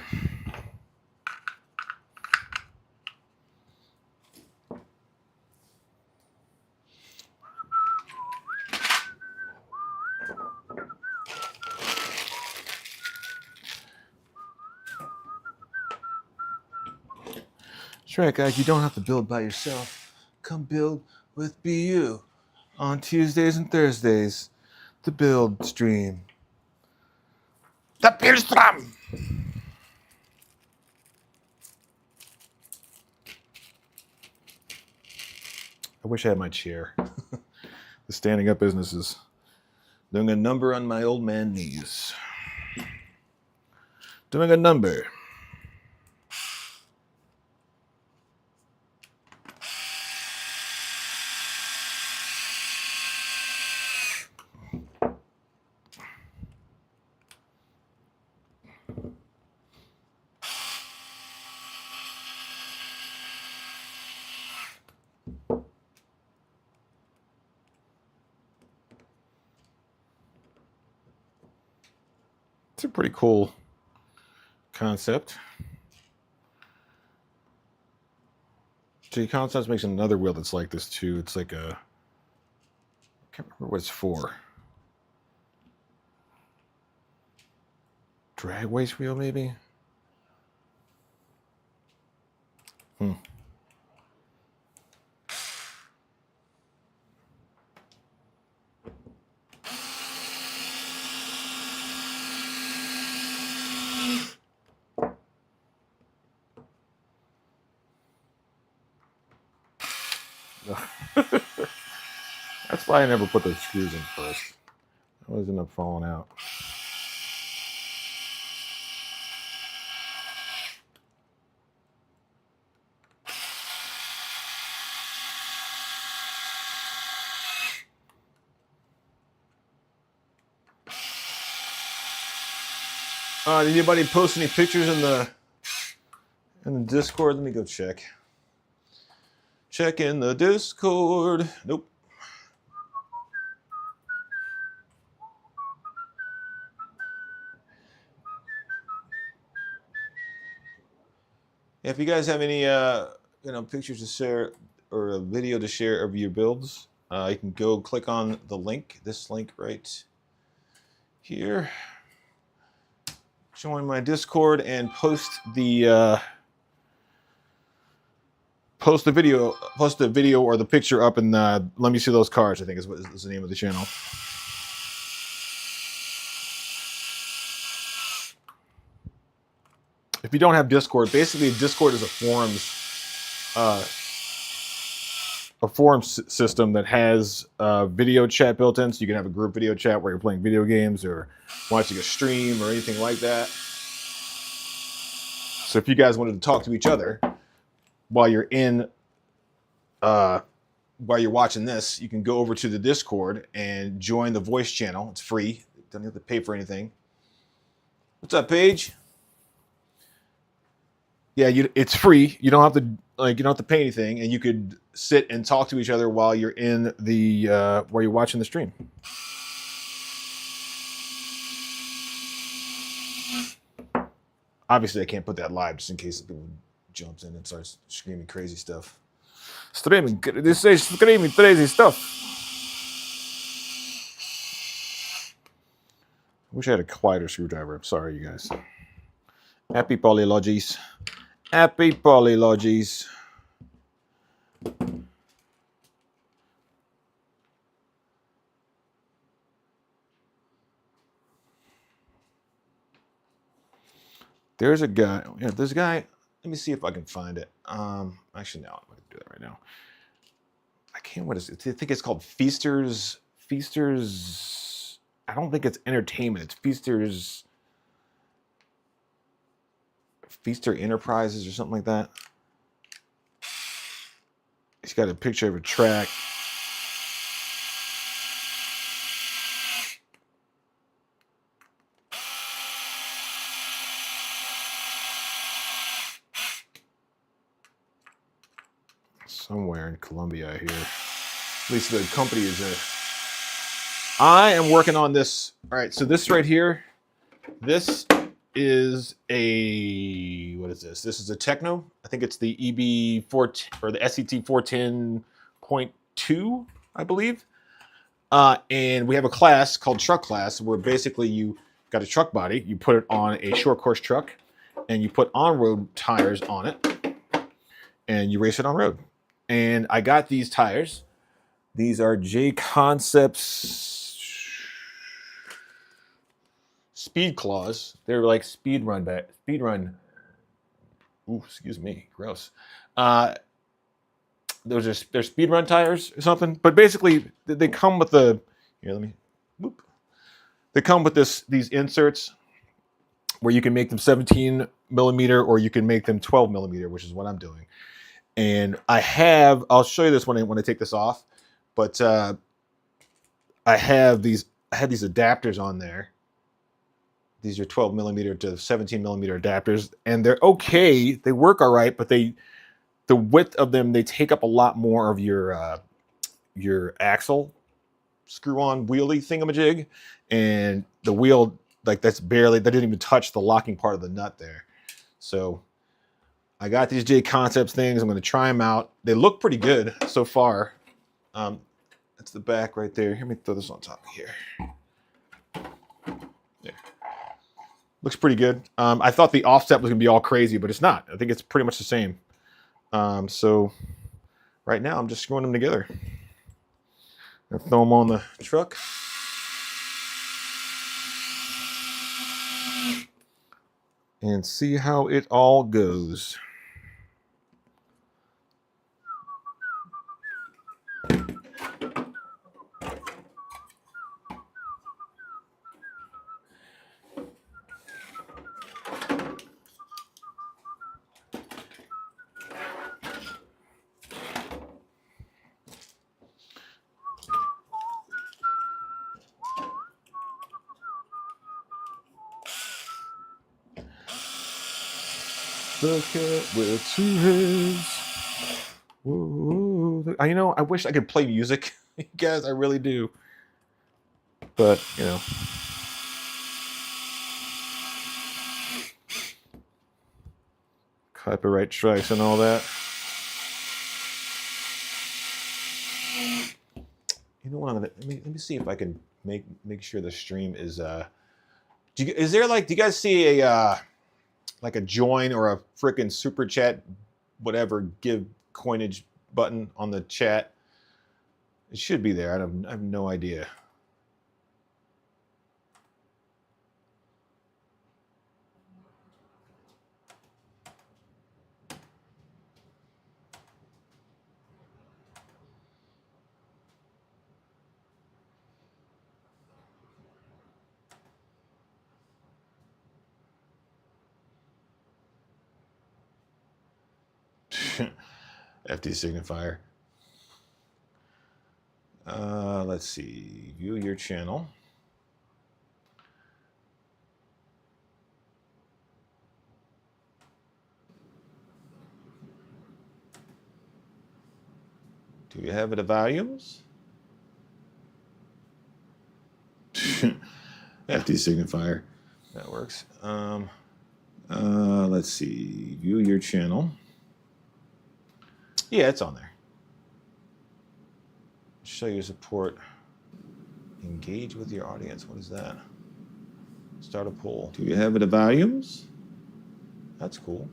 That's right, guys. You don't have to build by yourself. Come build with BU on Tuesdays and Thursdays. The build stream. The build stream. I wish I had my chair. The standing up business is doing a number on my old man knees. Doing a number. It's a pretty cool concept. J Concepts makes another wheel that's like this too. It's like a, I can't remember what it's for. Drag waist wheel, maybe? That's why I never put those screws in first. I always end up falling out. Did anybody post any pictures in the Discord? Let me go check. Check in the Discord. Nope. If you guys have any pictures to share or a video to share of your builds, you can go click on the link, this link right here. Join my Discord and post the video or the picture up, and let me see those cards. I think is the name of the channel. If you don't have Discord, basically Discord is a forum system that has video chat built in, so you can have a group video chat where you're playing video games or watching a stream or anything like that. So if you guys wanted to talk to each other while you're watching this, you can go over to the Discord and join the voice channel. It's free. You don't have to pay for anything. What's up, Paige? Yeah, it's free. You don't have to like you don't have to pay anything, and you could sit and talk to each other while you're in the while you're watching the stream. Obviously, I can't put that live just in case people jumps in and starts screaming crazy stuff. This is screaming crazy stuff. I wish I had a quieter screwdriver. I'm sorry, you guys. Happy polylogies. Happy polylogies. There's a guy. Yeah, there's a guy. Let me see if I can find it. Actually, no, I'm going to do that right now. I can't. What is it? I think it's called Feasters. Feasters. I don't think it's entertainment. It's Feasters. Feaster Enterprises or something like that. He's got a picture of a track. Somewhere in Colombia, I hear. At least the company is there. I am working on this. All right, so this right here, this is a, what is this? This is a Techno. I think it's the EB4 or the SET 410.2, I believe. And we have a class called truck class where basically you got a truck body, you put it on a short course truck, and you put on-road tires on it, and you race it on road. And I got these tires. These are J Concepts Speed Claws. They're like speed run. Ooh, excuse me, gross. They're speed run tires or something. But basically, they come with the. Here, let me. Whoop. They come with these inserts where you can make them 17 millimeter or you can make them 12 millimeter, which is what I'm doing. And I'll show you this when I take this off, but I had these adapters on there. These are 12 millimeter to 17 millimeter adapters, and they're okay. They work all right, but the width of them, they take up a lot more of your axle screw-on wheelie thingamajig, and the wheel, like that didn't even touch the locking part of the nut there. So I got these J Concepts things. I'm going to try them out. They look pretty good so far. That's the back right there. Let me throw this on top of here. There. Looks pretty good. I thought the offset was going to be all crazy, but it's not. I think it's pretty much the same. So right now I'm just screwing them together. I'll throw them on the truck. And see how it all goes. The cat with two heads. Whoa. You know, I wish I could play music. Guys, I really do. But, you know. Copyright strikes and all that. You know what? Let me see if I can make sure the stream is do you guys see a like a join or a freaking super chat, whatever, give coinage button on the chat? It should be there. I have no idea. FD signifier. Let's see. View your channel. Do we have it at volumes? FD signifier. That works. Let's see. View your channel. Yeah, it's on there. Show your support. Engage with your audience. What is that? Start a poll. Do you have it at volumes? That's cool.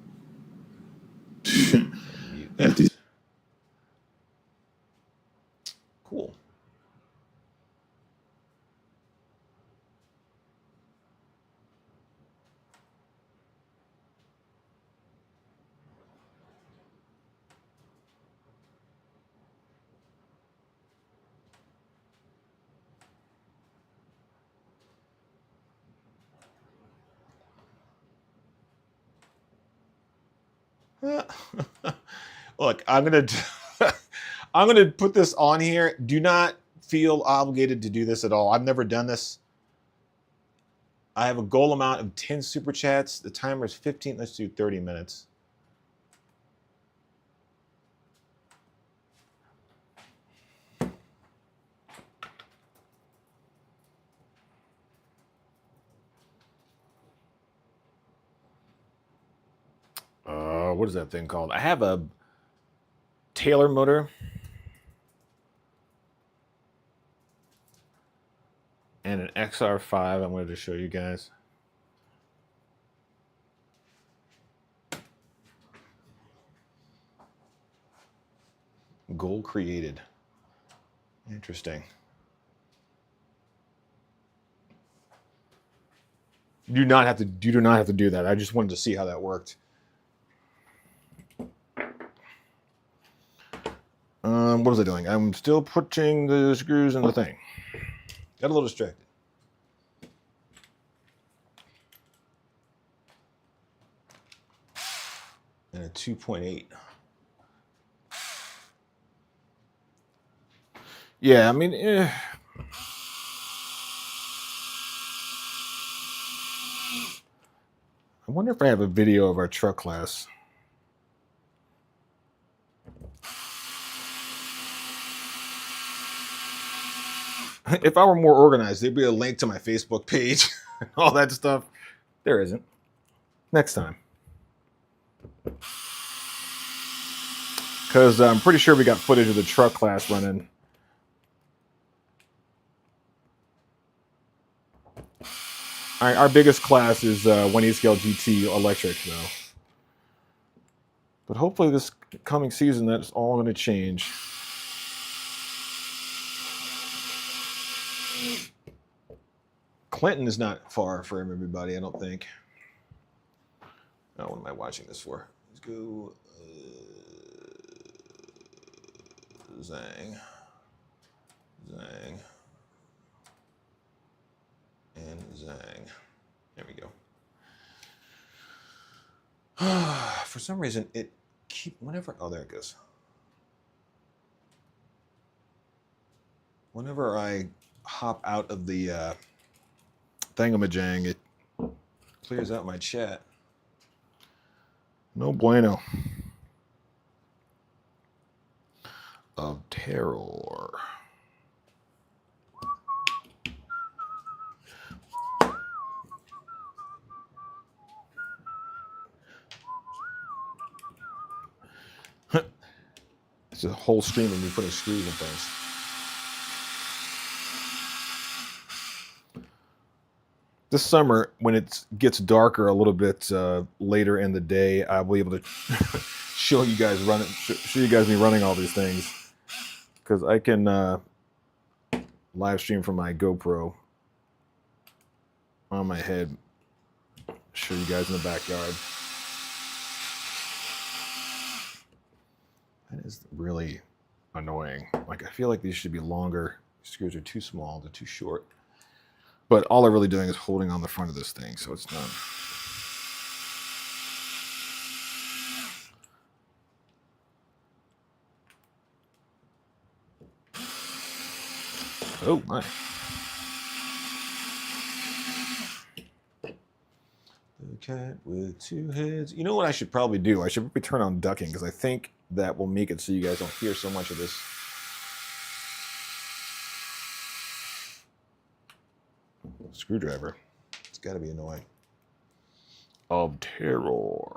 Cool. Look, I'm gonna put this on here. Do not feel obligated to do this at all. I've never done this. I have a goal amount of 10 super chats. The timer is 15. Let's do 30 minutes. What is that thing called? I have a Taylor motor. And an XR5 I wanted to show you guys. Goal created. Interesting. You do not have to do that. I just wanted to see how that worked. What was I doing? I'm still putting the screws in the thing. Got a little distracted. And a 2.8. Yeah, I mean, I wonder if I have a video of our truck class. If I were more organized, there'd be a link to my Facebook page and all that stuff. There isn't. Next time. Because I'm pretty sure we got footage of the truck class running. Our biggest class is 1/8 scale GT electric, though. But hopefully this coming season, that's all going to change. Clinton is not far from everybody, I don't think. Oh, what am I watching this for? Let's go. Zang. And Zang. There we go. For some reason, it whenever, oh, there it goes. Whenever I hop out of the thingamajang, it clears out my chat. No bueno. Of terror. It's a whole stream of me putting screws in things. This summer, when it gets darker a little bit later in the day, I'll be able to show you guys me running all these things, because I can live stream from my GoPro on my head, show you guys in the backyard. That is really annoying. Like, I feel like these should be longer. These screws are too small, they're too short. But all I'm really doing is holding on the front of this thing, so it's done. Oh my. The cat with two heads. You know what I should probably do? I should probably turn on ducking, because I think that will make it so you guys don't hear so much of this screwdriver. It's got to be annoying. Of terror.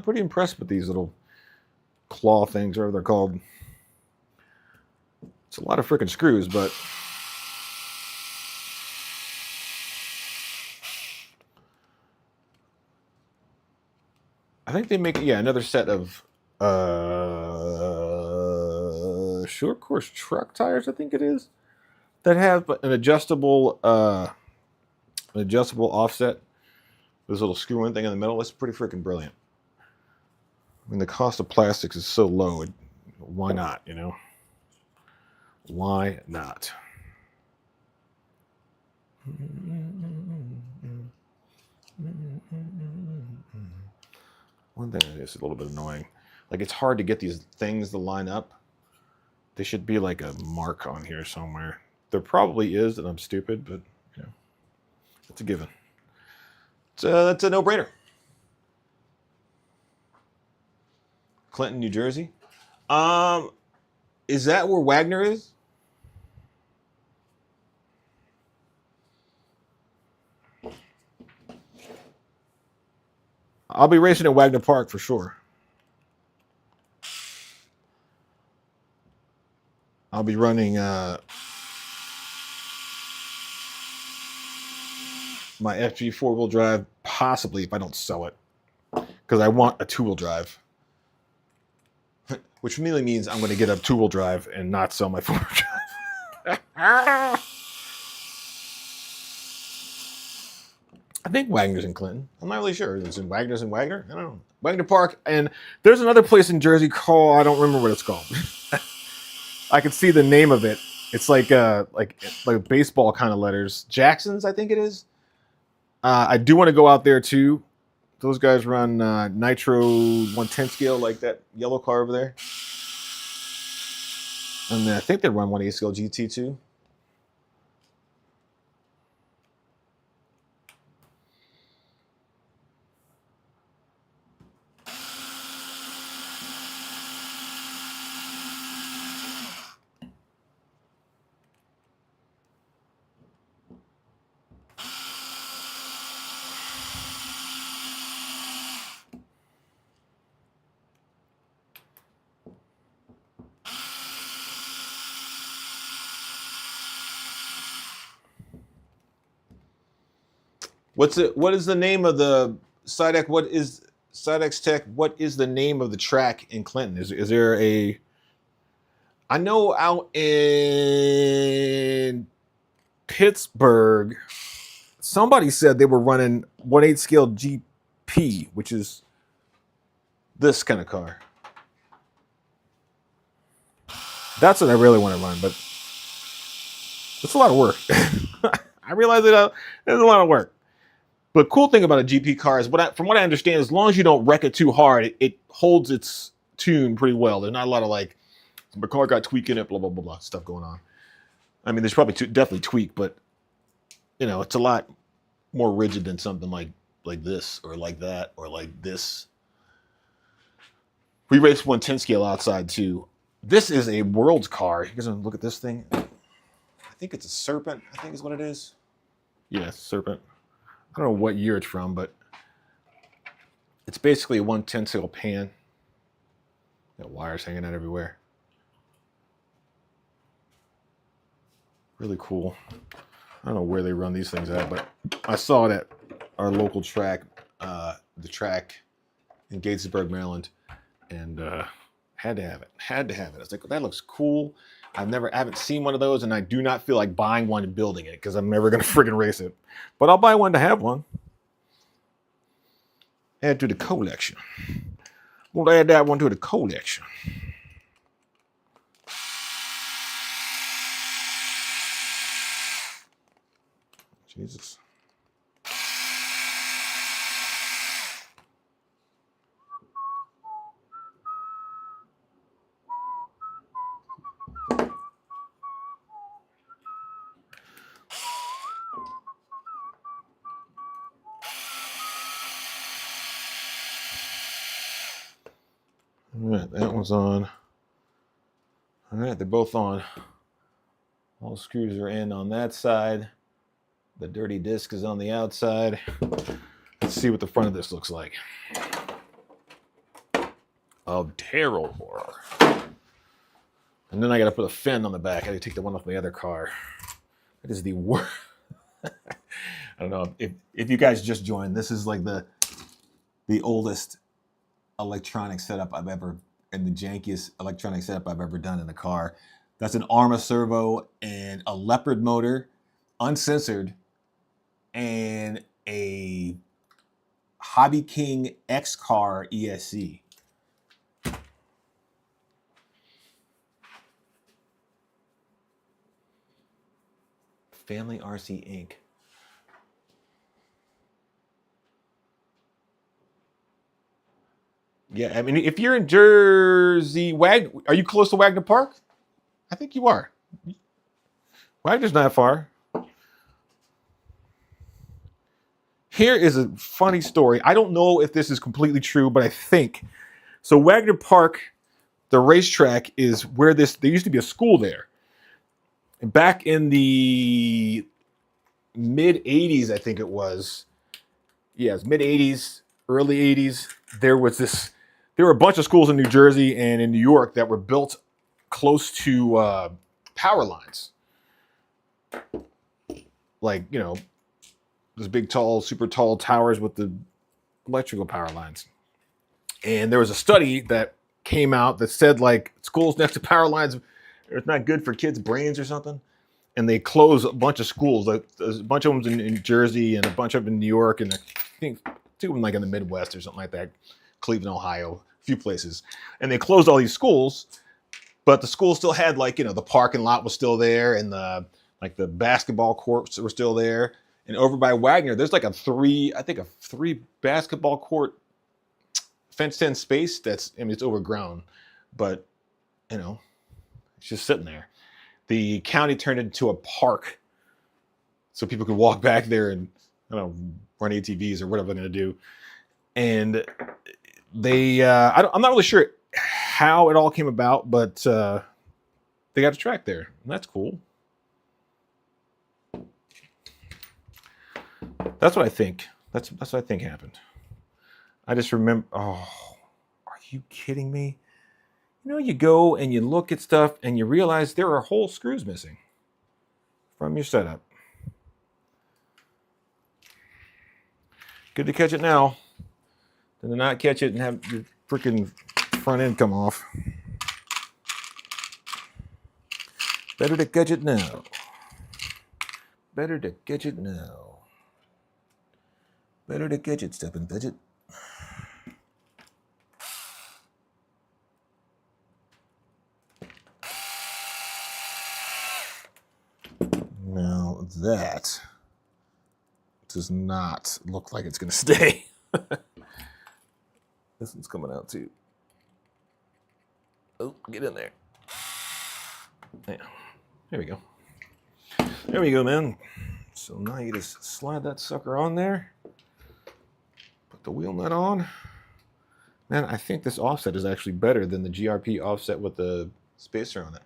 Pretty impressed with these little claw things, whatever they're called. It's a lot of freaking screws, but I think they make another set of short course truck tires. I think it is that have an adjustable offset. This little screw-in thing in the middle. It's pretty freaking brilliant. I mean, the cost of plastics is so low. Why not? You know, why not? One thing that is a little bit annoying, like it's hard to get these things to line up. There should be like a mark on here somewhere. There probably is, and I'm stupid, but you know, it's a given. That's a no-brainer. Clinton, New Jersey. Is that where Wagner is? I'll be racing at Wagner Park for sure. I'll be running my FG 4-wheel drive, possibly if I don't sell it, because I want a 2-wheel drive, which really means I'm going to get a 2-wheel drive and not sell my 4-wheel drive. I think Wagner's in Clinton. I'm not really sure. Is it Wagner's in Wagner? I don't know. Wagner Park, and there's another place in Jersey called, I don't remember what it's called. I could see the name of it. It's like baseball kind of letters. Jackson's, I think it is. I do want to go out there too. Those guys run Nitro 110 scale, like that yellow car over there. And I think they run 1/8 scale GT too. What is the name of the Sidex? What is Sidex Tech? What is the name of the track in Clinton? Is there a? I know out in Pittsburgh, somebody said they were running 1/8 scale GP, which is this kind of car. That's what I really want to run, but it's a lot of work. I realize it's a lot of work. But cool thing about a GP car is, from what I understand, as long as you don't wreck it too hard, it holds its tune pretty well. There's not a lot of like, my car got tweaking it, blah, blah, blah, blah, stuff going on. I mean, there's probably definitely tweak, but, you know, it's a lot more rigid than something like this or like that or like this. We raced 110 scale outside too. This is a world's car. You guys want to look at this thing? I think it's a Serpent, I think is what it is. Yeah, Serpent. I don't know what year it's from, but it's basically a 110 scale pan. Got wires hanging out everywhere. Really cool. I don't know where they run these things at, but I saw it at our local track, the track in Gatesburg, Maryland, and had to have it. Had to have it. I was like, that looks cool. I haven't seen one of those, and I do not feel like buying one and building it because I'm never going to friggin' race it. But I'll buy one to have one. Add to the collection. We'll add that one to the collection. Jesus. All right, that one's on. All right, they're both on. All screws are in on that side. The dirty disc is on the outside. Let's see what the front of this looks like. Of terror. And then I got to put a fin on the back. I got to take the one off my other car. That is the worst. I don't know if you guys just joined. This is like the oldest electronic setup I've ever, and the jankiest electronic setup I've ever done in a car. That's an Arma servo and a Leopard motor, uncensored, and a Hobby King X Car ESC. Family RC Inc. Yeah, I mean, if you're in Jersey, are you close to Wagner Park? I think you are. Wagner's not far. Here is a funny story. I don't know if this is completely true, but I think so. Wagner Park, the racetrack, is where there used to be a school there. And back in the mid 80s, I think it was. Yeah, it was mid 80s, early 80s. There were a bunch of schools in New Jersey and in New York that were built close to power lines. Like, you know, those big, tall, super tall towers with the electrical power lines. And there was a study that came out that said, like, schools next to power lines, it's not good for kids' brains or something. And they closed a bunch of schools. Like, there's a bunch of them in Jersey and a bunch of them in New York, and I think two of them like in the Midwest or something like that, Cleveland, Ohio, a few places. And they closed all these schools, but the school still had, like, you know, the parking lot was still there, and the basketball courts were still there. And over by Wagner, there's like a three basketball court fenced-in space that's, I mean, it's overgrown, but, you know, it's just sitting there. The county turned it into a park so people could walk back there and, I don't know, run ATVs or whatever they're going to do. And they, I'm not really sure how it all came about, but they got a track there, and that's cool. That's what I think. That's what I think happened. I just remember. Oh, are you kidding me? You know, you go and you look at stuff and you realize there are whole screws missing from your setup. Good to catch it now than to not catch it and have your freaking front end come off. Better to catch it now. Better to catch it now. Better to catch it, step and fetch it. Now that does not look like it's going to stay. This one's coming out too. Oh, get in there. Yeah. There we go. There we go, man. So now you just slide that sucker on there. Put the wheel nut on. Man, I think this offset is actually better than the GRP offset with the spacer on it.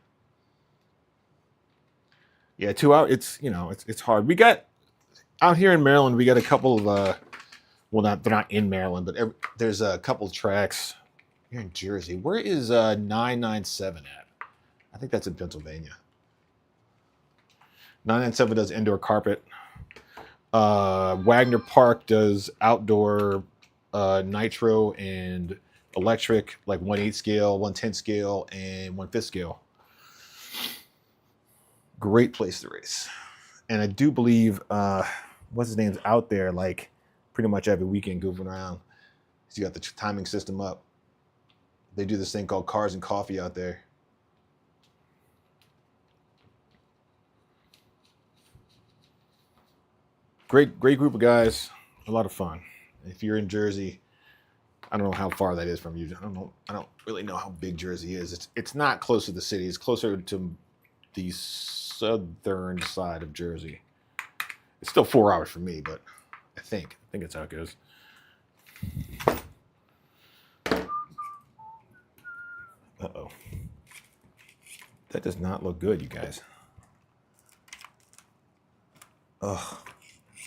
Yeah, 2 out. It's, you know, it's hard. We got out here in Maryland. We got a couple of well, they're not in Maryland, but there's a couple of tracks here in Jersey. Where is 997 at? I think that's in Pennsylvania. 997 does indoor carpet. Wagner Park does outdoor nitro and electric, like 1/8 scale, 1/10 scale, and 1/5 scale. Great place to race. And I do believe, what's his name's out there, like, pretty much every weekend goofing around. So you got the timing system up. They do this thing called Cars and Coffee out there. Great group of guys. A lot of fun. If you're in Jersey, I don't know how far that is from you. I don't really know how big Jersey is. It's not close to the city. It's closer to the southern side of Jersey. It's still 4 hours for me, but I think that's how it goes. Uh-oh. That does not look good, you guys. Ugh.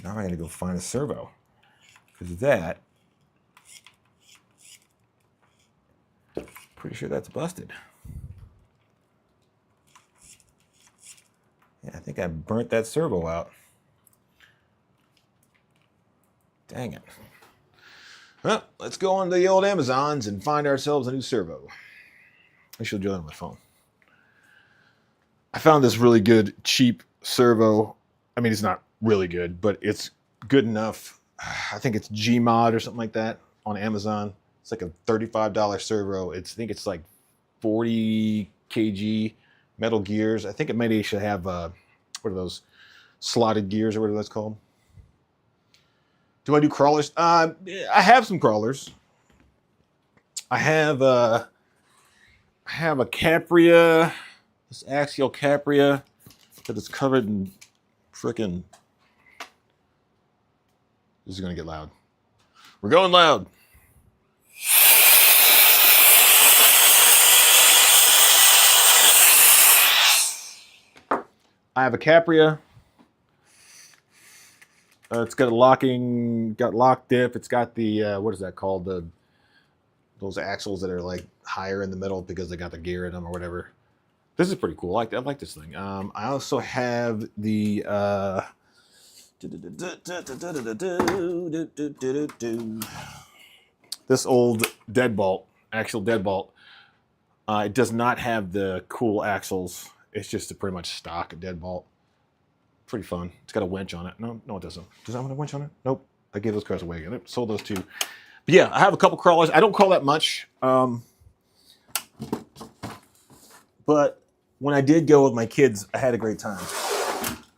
Now I gotta go find a servo. Because that, pretty sure that's busted. Yeah, I think I burnt that servo out. Dang it. Well, let's go on to the old Amazons and find ourselves a new servo. I should do that on my phone. I found this really good, cheap servo. I mean, it's not really good, but it's good enough. I think it's Gmod or something like that on Amazon. It's like a $35 servo. I think it's like 40 kg metal gears. I think it maybe should have, what are those, slotted gears or whatever that's called. Do I do crawlers? I have some crawlers. I have a Capria, this axial Capria that is covered in frickin'. This is gonna get loud. We're going loud. I have a Capria. It's got a lock dip. It's got the what is that called? Those axles that are like higher in the middle because they got the gear in them or whatever. This is pretty cool. I like this thing. I also have the this old deadbolt, axial deadbolt. It does not have the cool axles. It's just a pretty much stock deadbolt. Pretty fun. It's got a winch on it. No, it doesn't. Does that have a winch on it? Nope. I gave those cars away again. I sold those too. But yeah, I have a couple crawlers. I don't crawl that much. But when I did go with my kids, I had a great time.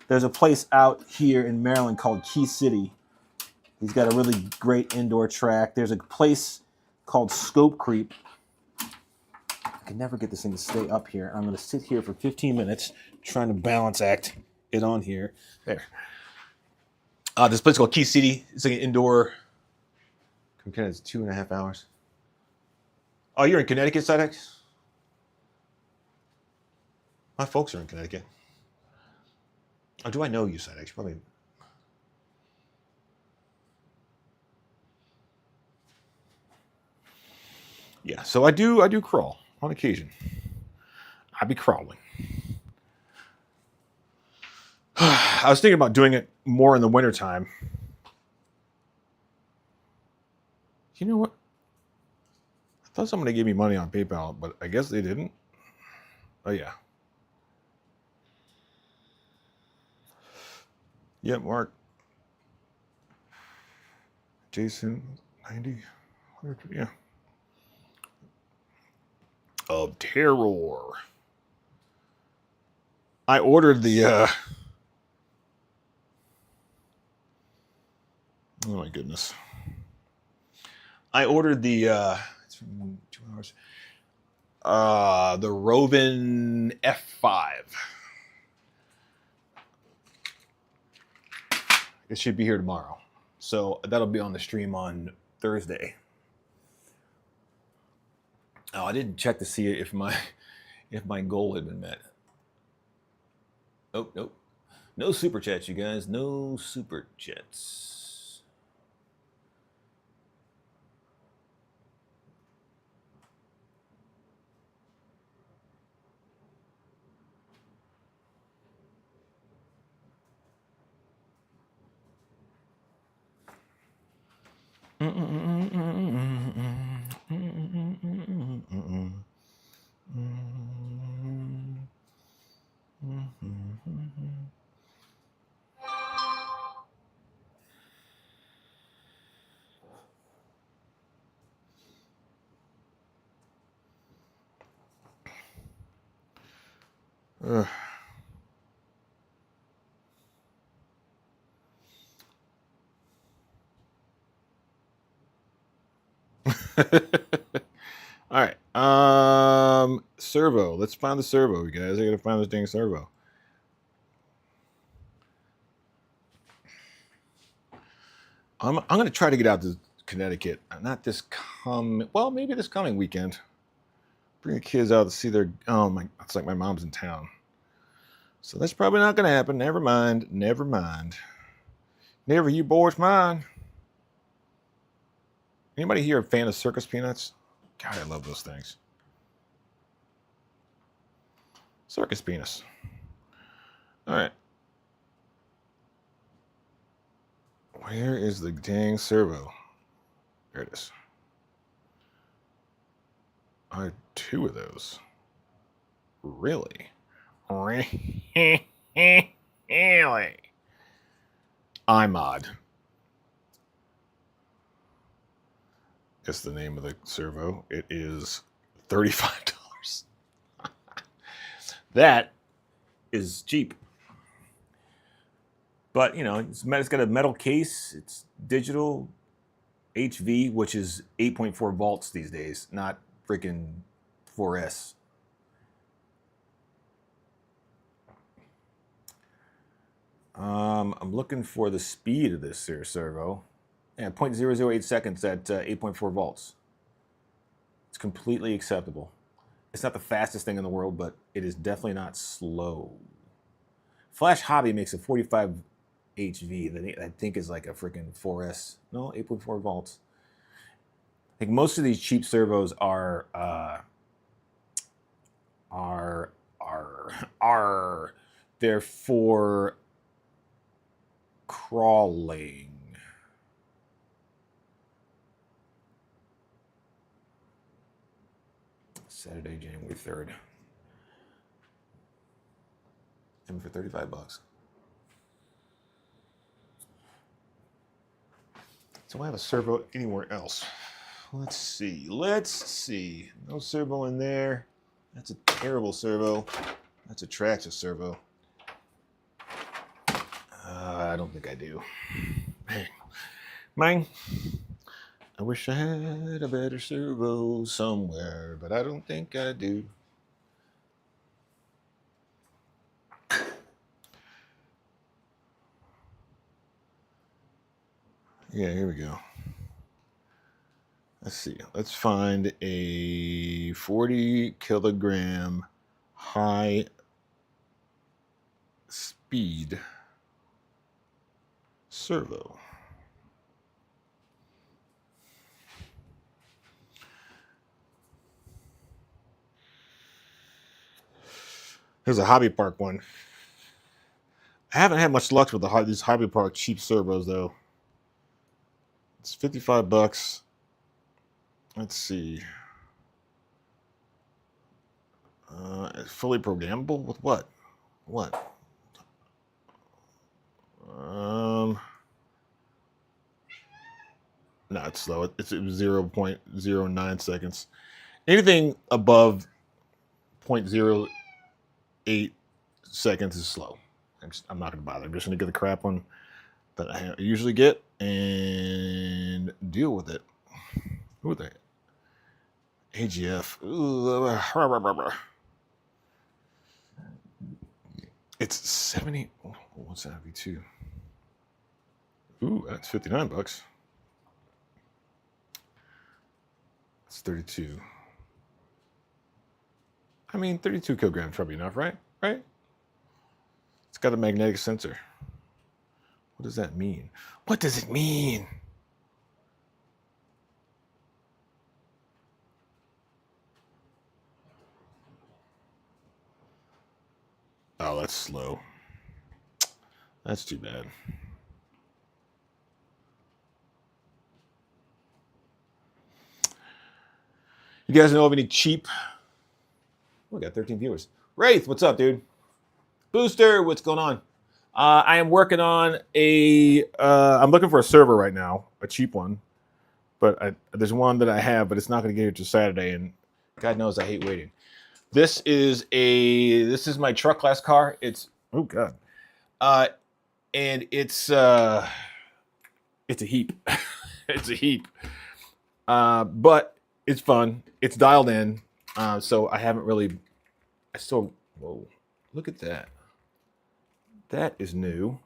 There's a place out here in Maryland called Key City. He's got a really great indoor track. There's a place called Scope Creep. I can never get this thing to stay up here. I'm going to sit here for 15 minutes trying to balance act it on here. There. This place called Key City. It's like an indoor. It's 2.5 hours. Oh, you're in Connecticut, Sidex? My folks are in Connecticut. Oh, do I know you, Sidex? Probably. Yeah, so I do crawl on occasion. I be crawling. I was thinking about doing it more in the wintertime. You know what? I thought somebody gave me money on PayPal, but I guess they didn't. Oh, yeah. Yeah, Mark. Jason, 90. 100, yeah. Of Terror. I ordered the oh my goodness. I ordered the it's from 2 hours. The Rovin F5. It should be here tomorrow. So that'll be on the stream on Thursday. Oh, I didn't check to see if my goal had been met. Oh, nope. No super chats, you guys. No super chats. All right. Servo. Let's find the servo, you guys. I gotta find this dang servo. I'm gonna try to get out to Connecticut. Not this maybe this coming weekend. Bring the kids out to see their, oh my, it's like my mom's in town. So that's probably not going to happen. Never mind. Never mind. Never you boys mind. Anybody here a fan of circus peanuts? God, I love those things. Circus peanuts. All right. Where is the dang servo? There it is. I had 2 of those. Really? Really? iMod. That's the name of the servo. It is $35. That is cheap. But, you know, it's got a metal case. It's digital HV, which is 8.4 volts these days, not freaking 4S. I'm looking for the speed of this here servo. Yeah, 0.008 seconds at 8.4 volts. It's completely acceptable. It's not the fastest thing in the world, but it is definitely not slow. Flash Hobby makes a 45 HV that I think is like a freaking 4S. No, 8.4 volts. I think most of these cheap servos are they're for crawling. Saturday, January 3rd. And for $35. So I have a servo anywhere else. Let's see. No servo in there. That's a terrible servo. That's a Traxxas servo. I don't think I do. Mine. I wish I had a better servo somewhere, but I don't think I do. Yeah, here we go. Let's see. Let's find a 40 kilogram high speed servo. Here's a Hobby Park one. I haven't had much luck with these Hobby Park cheap servos though. It's $55. Let's see. It's fully programmable with what? What? No, it's slow. It's 0.09 seconds. Anything above 0.08 seconds is slow. I'm not going to bother. I'm just going to get the crap one that I usually get and deal with it. Who are they? AGF. Ooh. It's 70. Oh, what's that? V2. Ooh, that's $59. It's 32. I mean, 32 kilograms probably enough, right? Right? It's got a magnetic sensor. What does that mean? What does it mean? Oh, that's slow. That's too bad. You guys know of any cheap? Oh, we got 13 viewers. Wraith, what's up, dude? Booster, what's going on? I am working on I'm looking for a server right now, a cheap one. But there's one that I have, but it's not going to get here till Saturday, and God knows I hate waiting. This is my truck class car. It's oh god, and it's a heap. It's a heap, but it's fun. It's dialed in, so I haven't really. I still whoa, look at that. That is new.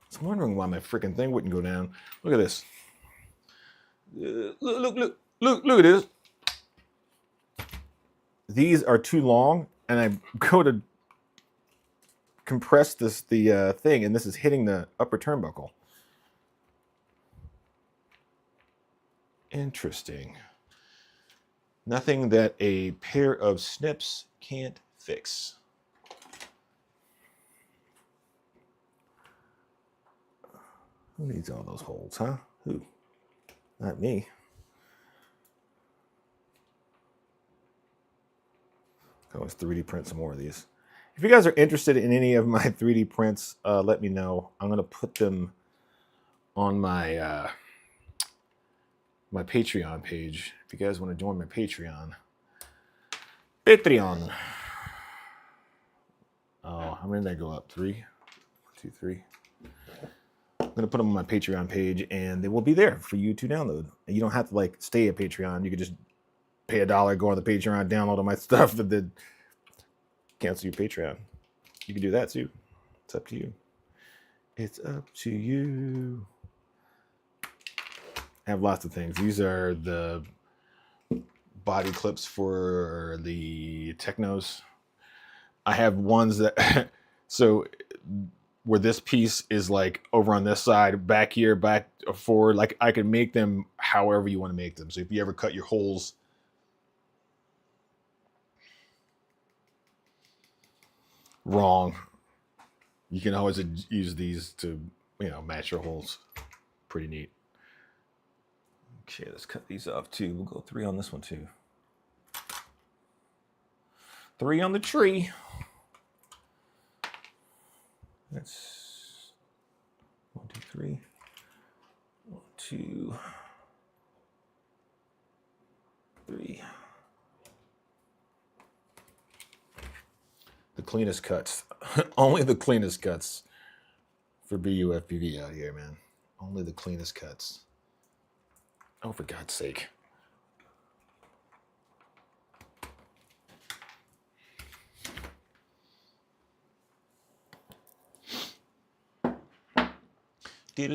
I was wondering why my freaking thing wouldn't go down. Look at this. Look at this. these are too long, and I go to compress the thing, and this is hitting the upper turnbuckle. Interesting. Nothing that a pair of snips can't fix. Who needs all those holes, huh? Who? Not me. I always 3D print some more of these. If you guys are interested in any of my 3D prints, let me know. I'm going to put them on my my Patreon page. If you guys want to join my Patreon. Patreon. Oh, how many did I go up? 3? 1, 2, 3. I'm going to put them on my Patreon page, and they will be there for you to download. And you don't have to like stay at Patreon. You can just pay $1, go on the Patreon, download all my stuff, and then cancel your Patreon. You can do that too. It's up to you. It's up to you. I have lots of things. These are the body clips for the Technos. I have ones that, so where this piece is like over on this side, back here, back forward, like I can make them however you want to make them. So if you ever cut your holes, wrong, you can always use these to, you know, match your holes. Pretty neat. Okay, let's cut these off too. We'll go 3 on this one too. 3 on the tree. That's 1, 2, 3. 1, 2, 3. The cleanest cuts. Only the cleanest cuts for BUFPV out here, man. Only the cleanest cuts. Oh, for God's sake. That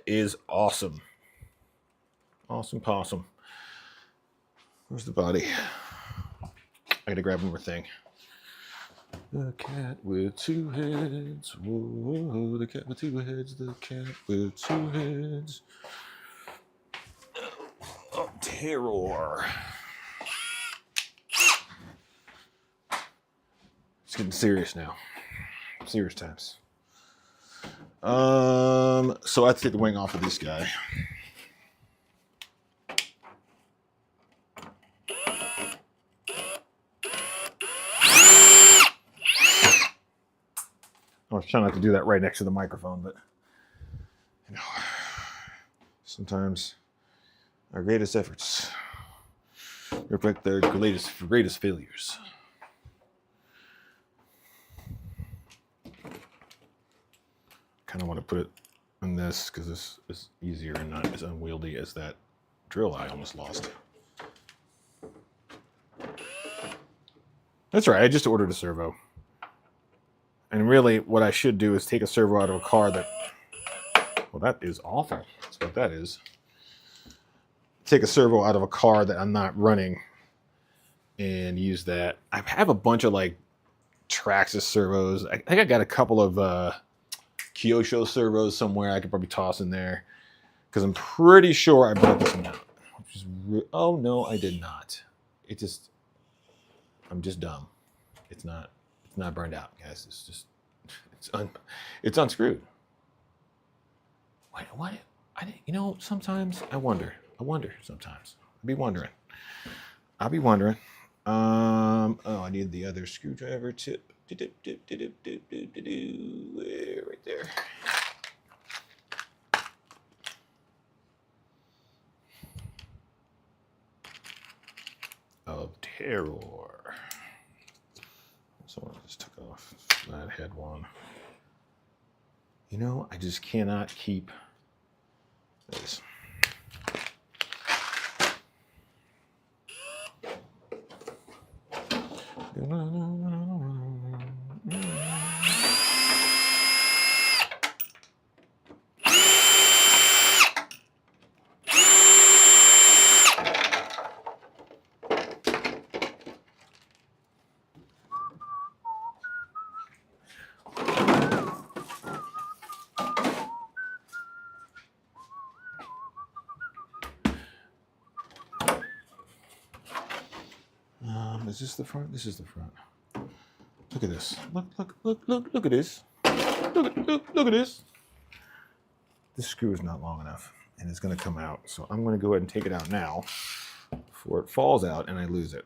is awesome. Awesome possum. Where's the body? I gotta grab one more thing. The cat with 2 heads. Whoa, the cat with 2 heads. The cat with 2 heads. Oh, terror. It's getting serious now. Serious times. So I have to take the wing off of this guy. I was trying not to do that right next to the microphone, but you know, sometimes our greatest efforts reflect their greatest failures. Kind of want to put it on this because this is easier and not as unwieldy as that drill I almost lost. That's right, I just ordered a servo. And really, what I should do is take a servo out of a car that, well, that is awful. That's what that is. Take a servo out of a car that I'm not running and use that. I have a bunch of like Traxxas servos. I think I got a couple of Kyosho servos somewhere I could probably toss in there because I'm pretty sure I brought this one out. Oh no, I did not. I'm just dumb. It's not burned out, guys. It's just, it's unscrewed. Wait, what? You know, sometimes I wonder sometimes. I'll be wondering. Oh, I need the other screwdriver tip. Right there. Of terror. Someone just took off that head one. You know, I just cannot keep this. Is this the front? This is the front. Look at this. Look at this. Look at this. This screw is not long enough, and it's going to come out. So I'm going to go ahead and take it out now before it falls out and I lose it.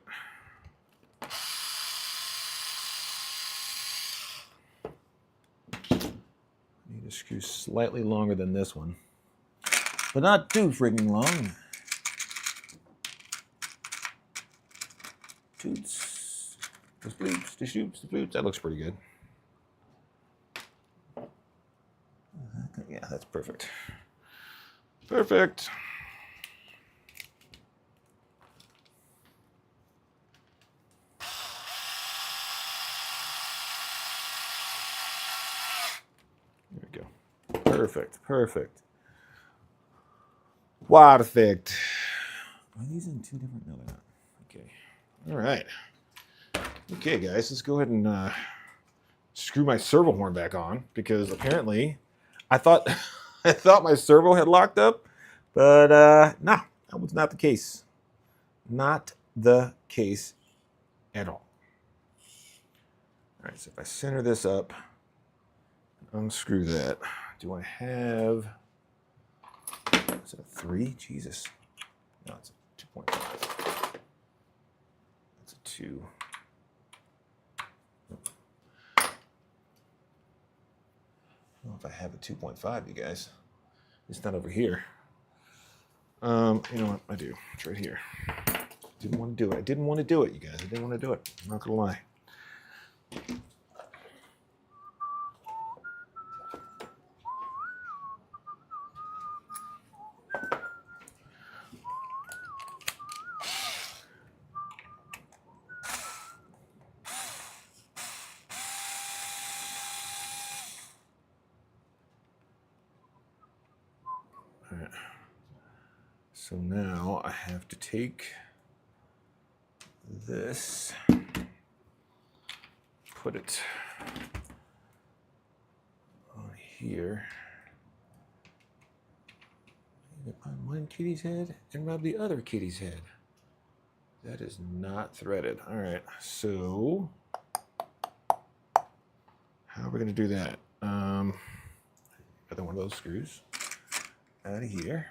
Need a screw slightly longer than this one, but not too freaking long. Toots, the flutes, the shoots, the flutes. That looks pretty good. Yeah, that's perfect. Perfect. There we go. Perfect, perfect. Perfect. Are these in two different? No, they're not. Okay. All right. Okay, guys, let's go ahead and screw my servo horn back on, because apparently I thought my servo had locked up, but no, that was not the case. Not the case at all. All right, so if I center this up, unscrew that. Do I have? Is it a 3? Jesus. No, it's a 2.5. That's a 2. I don't know if I have a 2.5, you guys. It's not over here. You know what? I do. It's right here. Didn't want to do it. I didn't want to do it, you guys. I didn't want to do it. I'm not gonna lie. All right. So now I have to take this, put it on here, on one kitty's head and rub the other kitty's head. That is not threaded. All right, so how are we going to do that? Another one of those screws out of here.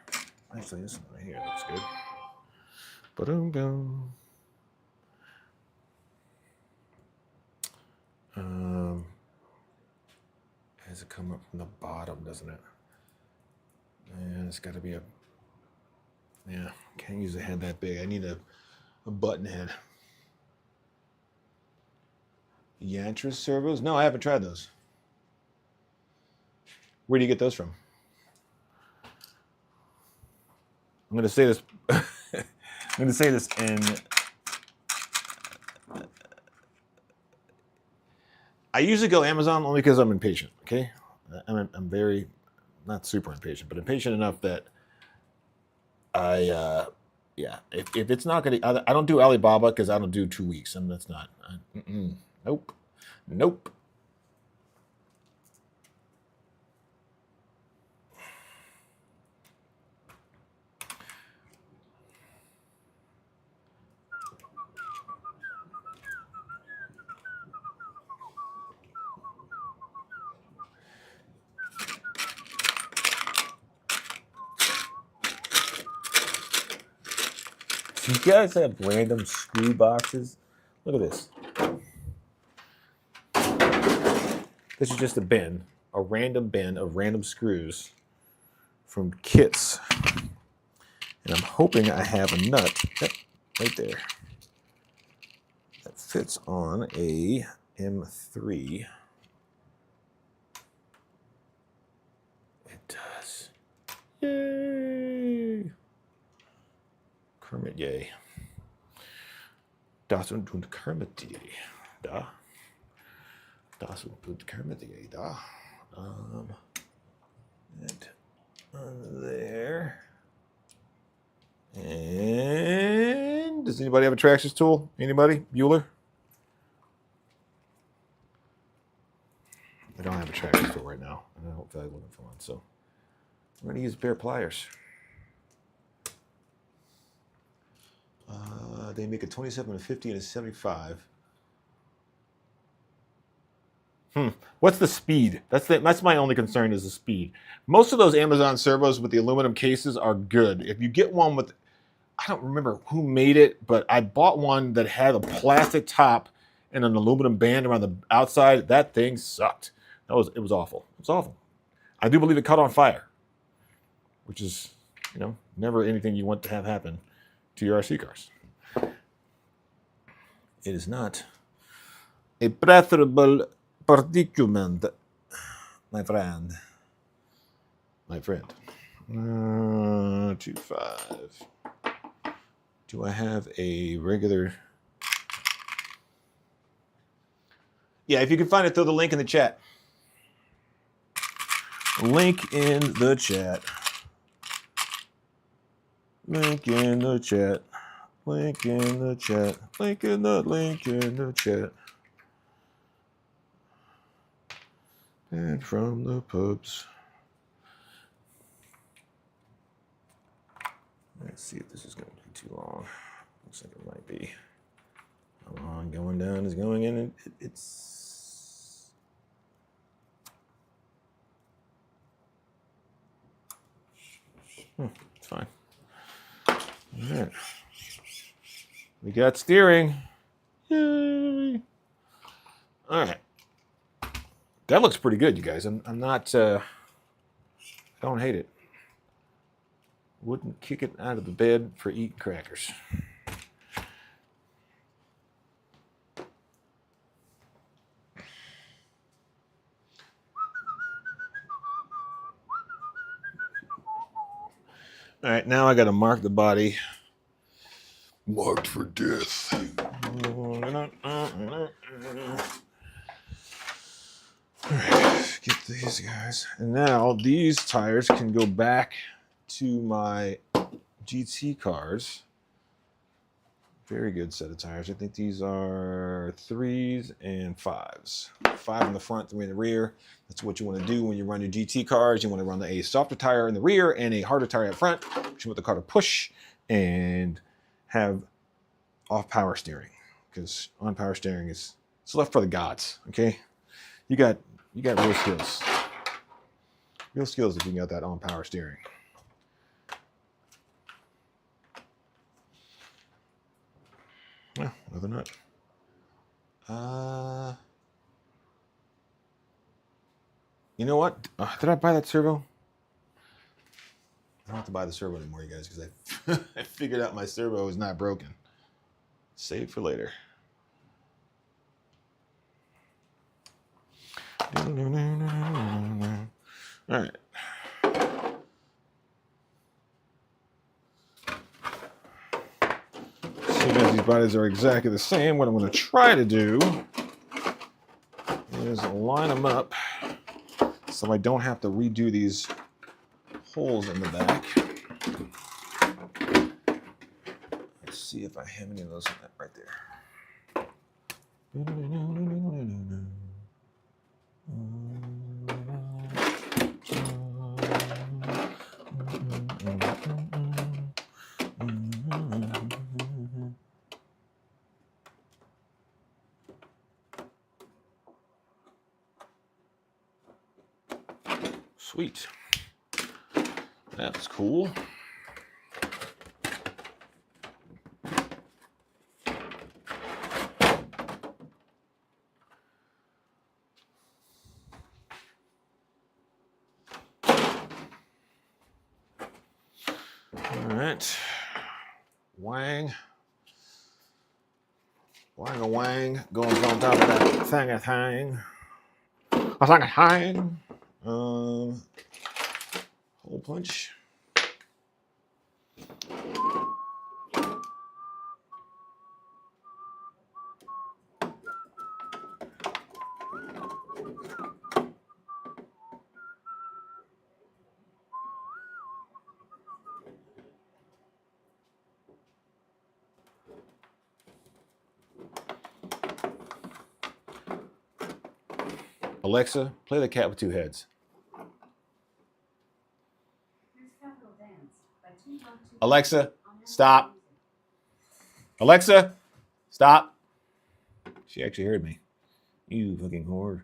Actually, this one right here looks good. Ba-dum-dum. Has it come up from the bottom, doesn't it? And it's got to be a, yeah, can't use a head that big. I need a button head. Yantras servos? No, I haven't tried those. Where do you get those from? I'm going to say this. I'm going to say this in. I usually go Amazon only because I'm impatient. Okay, I'm very, not super impatient, but impatient enough that I, yeah. If it's not going to, I don't do Alibaba because I don't do 2 weeks, and that's not. Nope, nope. Do you guys have random screw boxes? Look at this. This is just a bin, a random bin of random screws from kits. And I'm hoping I have a nut, yep, right there, that fits on a M3. It does. Yay! Kermit, yay. Das und Kermit, yay. Da. Das und Kermit, yay. Da. And on there. And does anybody have a Traxxas tool? Anybody? Bueller? I don't have a Traxxas tool right now. I don't feel like looking for one, so I'm going to use a pair of pliers. They make a 27, a 50, and a 75. What's the speed? That's my only concern is the speed. Most of those Amazon servos with the aluminum cases are good. If you get one with, I don't remember who made it, but I bought one that had a plastic top and an aluminum band around the outside. That thing sucked. It was awful. It was awful. I do believe it caught on fire, which is, never anything you want to have happen to your RC cars. It is not a preferable predicament, my friend. 25. Do I have a regular? Yeah, if you can find it, throw the link in the chat. Link in the chat. Link in the chat. Link in the chat. Link in the chat. And from the pubs. Let's see if this is going to be too long. Looks like it might be. Come on, going down is going in. It's. It's fine. All right. We got steering. Yay. All right. That looks pretty good, you guys. I'm not. I don't hate it. Wouldn't kick it out of the bed for eating crackers. All right, now I got to mark the body. Marked for death. All right, get these guys. And now these tires can go back to my GT cars. Very good set of tires. I think these are 3s and 5s. 5 in the front, 3 in the rear. That's what you want to do when you run your GT cars. You want to run a softer tire in the rear and a harder tire up front. You want the car to push and have off power steering, because on power steering it's left for the gods. Okay, you got real skills. Real skills if you got that on power steering. Well, another nut. You know what? Did I buy that servo? I don't have to buy the servo anymore, you guys, because I figured out my servo is not broken. Save for later. All right. Seeing as these bodies are exactly the same, what I'm going to try to do is line them up so I don't have to redo these holes in the back. Let's see if I have any of those in that right there. Sweet. That's cool. All right. Wang. Wang. Going on top of that thing of thing. A thing of thing. Hole punch. Alexa, play The Cat with Two Heads. Alexa, stop. Alexa, stop. She actually heard me. You fucking whore.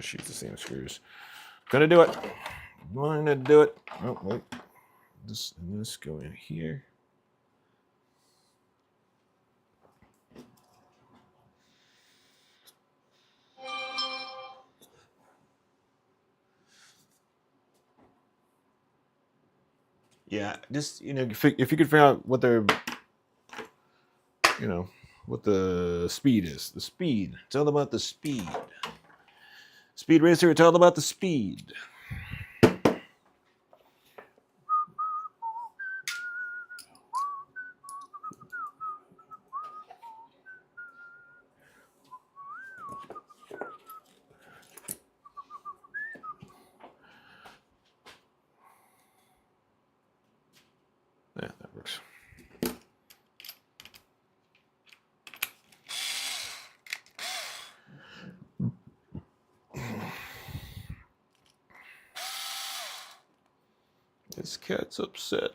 Shoot the same screws. Gonna do it. Gonna do it. Oh wait, this go in here. Yeah, just if you could figure out what the what the speed is. The speed. It's all about the speed. Speed Racer, it's all about the speed. Yeah, that works. This cat's upset.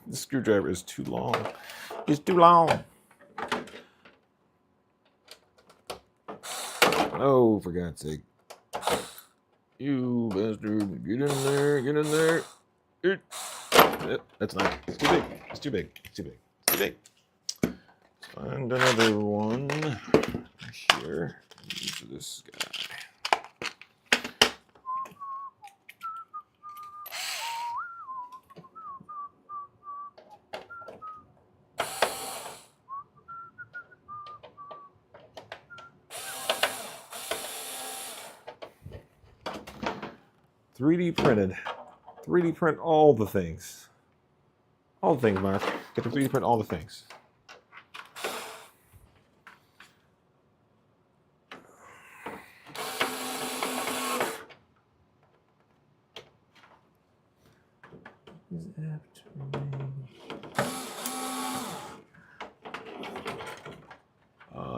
The screwdriver is too long. It's too long. Oh, for God's sake. You bastard. Get in there. Get in there. That's not. It's too big. It's too big. It's too big. It's too big. Find another one here. Use this guy. 3D printed. 3D print all the things. All the things, Mark. Get to 3D print all the things.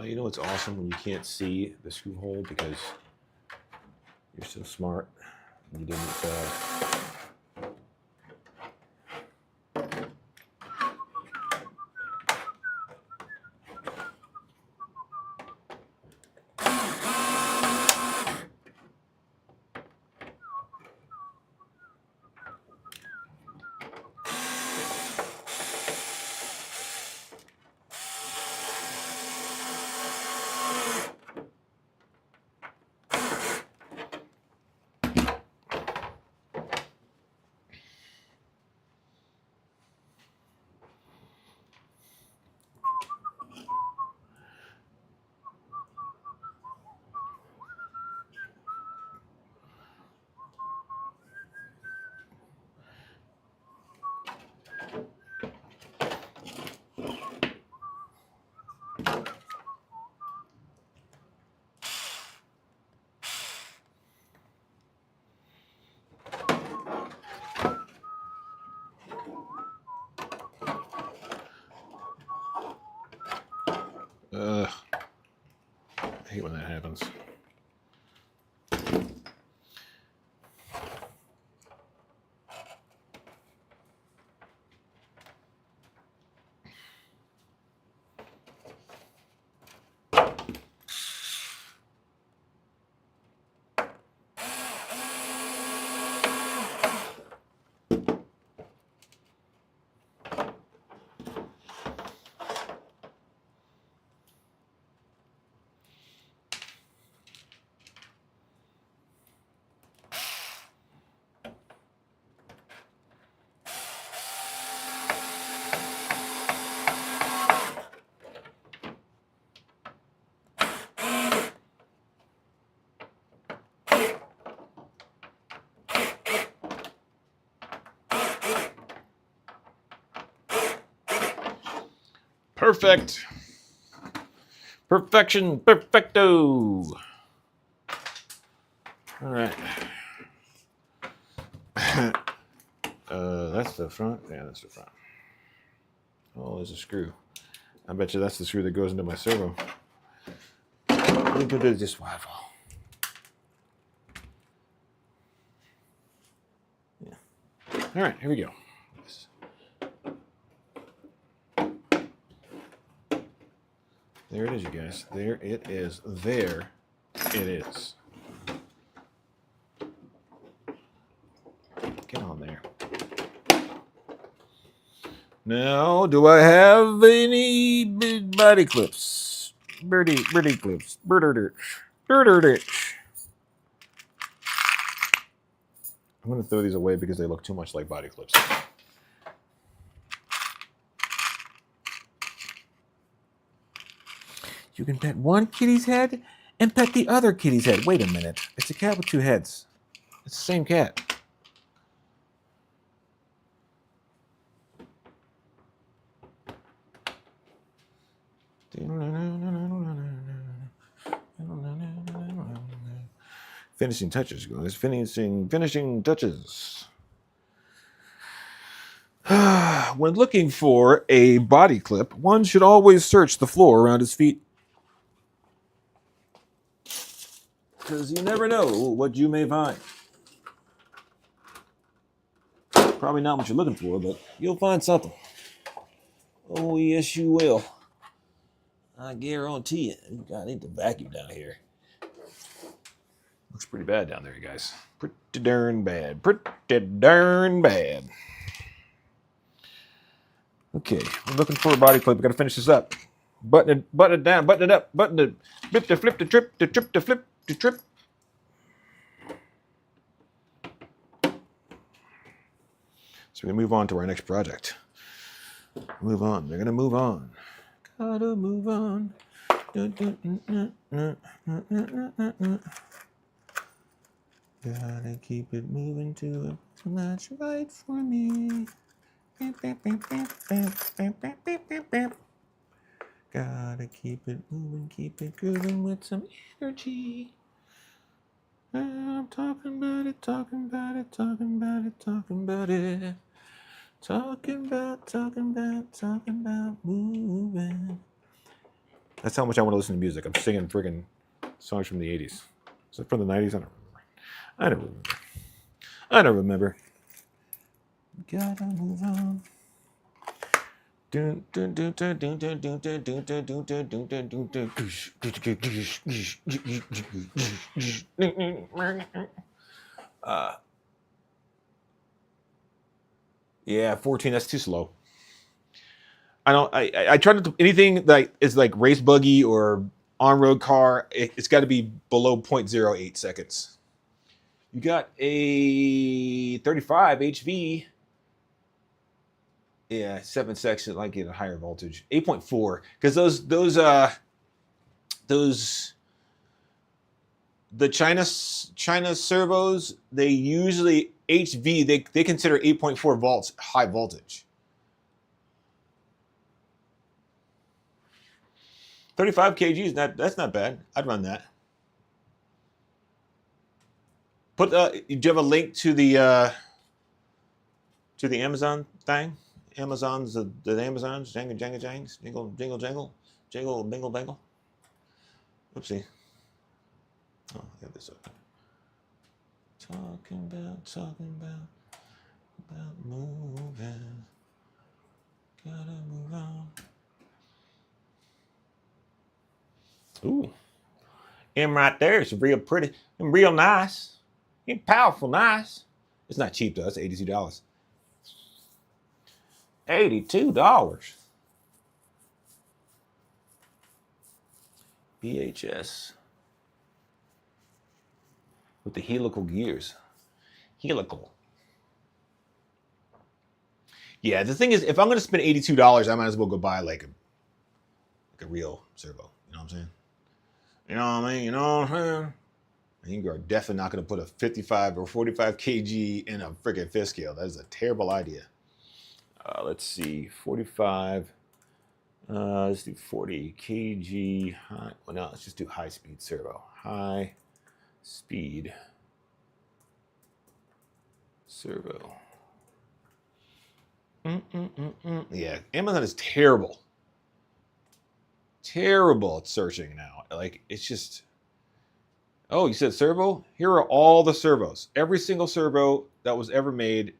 You know what's awesome when you can't see the screw hole because you're so smart. You didn't. 3 Perfect. Perfection. Perfecto. All right. That's the front. Yeah, that's the front. Oh, there's a screw. I bet you that's the screw that goes into my servo. Look at this waffle. Yeah. All right, here we go. There it is, you guys. There it is. There it is. Get on there. Now, do I have any body clips? Birdie clips. Birder ditch. I'm going to throw these away because they look too much like body clips. You can pet one kitty's head and pet the other kitty's head. Wait a minute. It's a cat with two heads. It's the same cat. Finishing touches, guys. Finishing touches. When looking for a body clip, one should always search the floor around his feet. Because you never know what you may find. Probably not what you're looking for, but you'll find something. Oh, yes, you will. I guarantee it. I need to vacuum down here. Looks pretty bad down there, you guys. Pretty darn bad. Pretty darn bad. Okay, I'm looking for a body clip. We got to finish this up. Button it down, button it up, button it. Flip to flip to trip to trip to flip to trip. So we're going to move on to our next project. Move on. They're going to move on. Gotta move on. Gotta keep it moving to it. That's right for me. Gotta keep it moving, keep it grooving with some energy. I'm talking about it, talking about it, talking about it, talking about it. Talking about moving. That's how much I want to listen to music. I'm singing friggin' songs from the 80s. Is it from the 90s? I don't remember. Gotta move on. Yeah, 14. That's too slow. I try to do anything that is like race buggy or on-road car. It's got to be below 0.08 seconds. You got a 35 HV. Yeah, 7 section, like in a higher voltage. 8.4, because the China servos, they usually HV, they consider 8.4 volts high voltage. 35 kgs, that's not bad. I'd run that. Do you have a link to the Amazon thing? Amazon's the Amazons, jangle jangs, jingle jingle jangle, jingle bingle bangle. Oopsie. Oh, I got this open. Talking about moving. Gotta move on. Ooh. Him right there is real pretty and real nice. He's powerful nice. It's not cheap though, it's $82. $82. BHS. With the helical gears. Helical. Yeah, the thing is, if I'm going to spend $82, I might as well go buy like a real servo. You know what I'm saying? You know what I mean? You know what I'm saying? And you are definitely not going to put a 55 or 45 kg in a freaking fifth scale. That is a terrible idea. Let's see, 45 Let's do 40 kg high. Well, no, let's just do high speed servo. High speed servo. Yeah, Amazon is terrible. Terrible at searching now. Like, it's just, oh, you said servo? Here are all the servos. Every single servo that was ever made,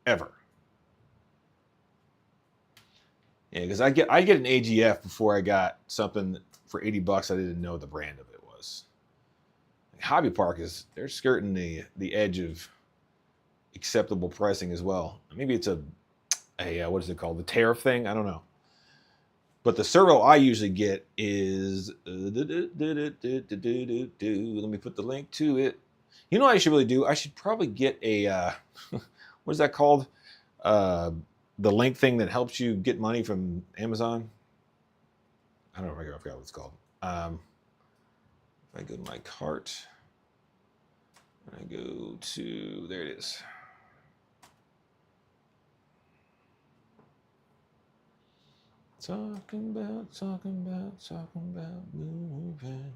ever. Yeah, because I get an AGF before I got something for $80 I didn't know the brand of it was. Hobby Park they're skirting the edge of acceptable pricing as well. Maybe it's a what is it called? The tariff thing? I don't know. But the servo I usually get is let me put the link to it. You know what I should really do? I should probably get a what is that called? The link thing that helps you get money from Amazon. I don't know. I forgot what it's called. If I go to my cart, I go to, there it is. Talking about moving.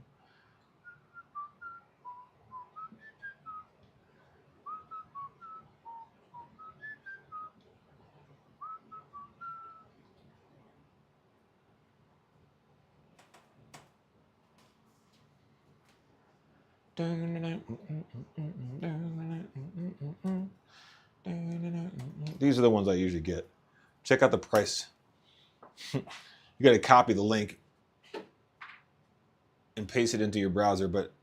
These are the ones I usually get. Check out the price. You got to copy the link and paste it into your browser, but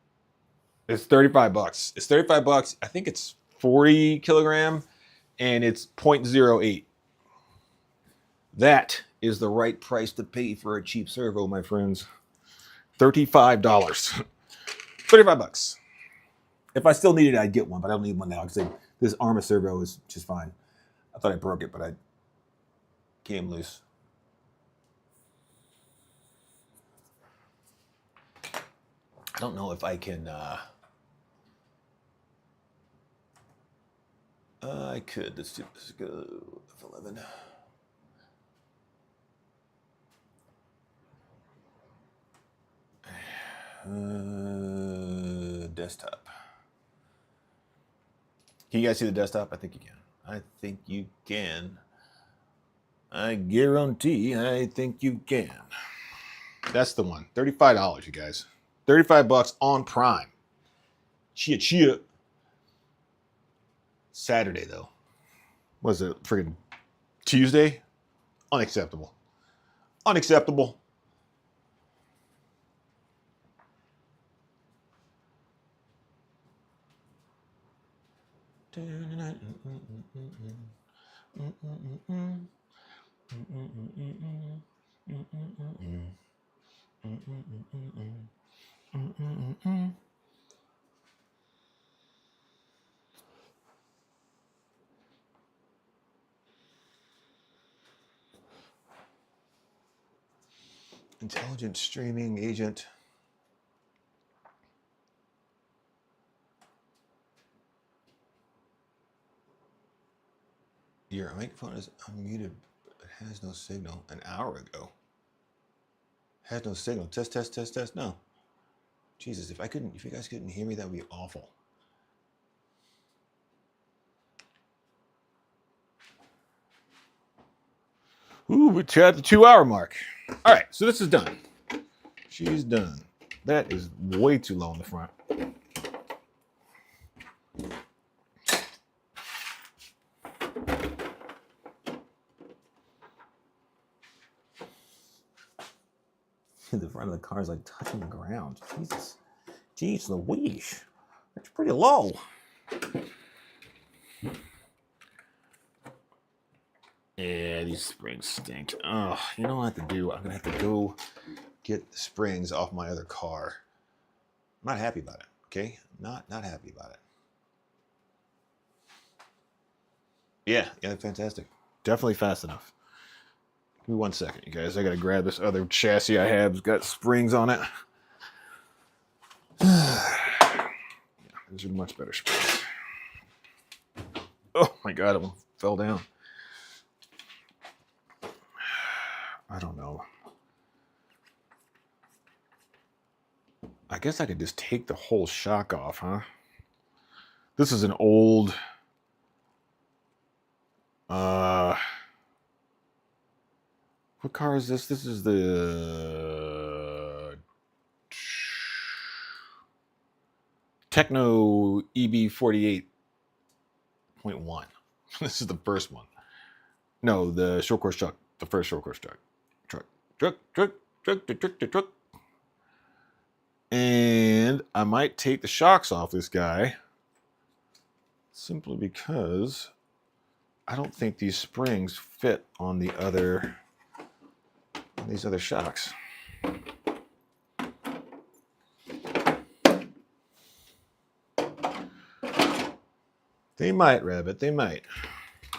it's $35. It's $35. I think it's 40 kilogram and it's 0.08. That is the right price to pay for a cheap servo, my friends. $35. $35. If I still needed it, I'd get one, but I don't need one now because this Arma servo is just fine. I thought I broke it, but I came loose. I don't know if I can. I could. Let's go F11. Desktop. Can you guys see the desktop? I think you can. I think you can. I guarantee I think you can. That's the one. $35, you guys. $35 on Prime. Chia. Saturday, though. Was it freaking Tuesday? Unacceptable. Unacceptable. Intelligent streaming agent. Your microphone is unmuted, but has no signal. An hour ago. Has no signal. Test. No. Jesus, if you guys couldn't hear me, that would be awful. Ooh, we're at the 2-hour mark. All right, so this is done. She's done. That is way too low in the front. The front of the car is like touching the ground. Jesus. Jeez Louise. That's pretty low. Yeah, these springs stink. Oh, you know what I have to do? I'm going to have to go get the springs off my other car. I'm not happy about it, okay? Not happy about it. Yeah, fantastic. Definitely fast enough. Give me 1 second, you guys. I got to grab this other chassis I have. It's got springs on it. Yeah, these are much better springs. Oh my God, it fell down. guess I could just take the whole shock off, huh? This is an old... what car is this? This is the Techno EB 48.1. This is the first one. No, the short course truck. The first short course truck. Truck. And I might take the shocks off this guy simply because I don't think these springs fit on the other, on these other shocks. They might, Rabbit. They might. I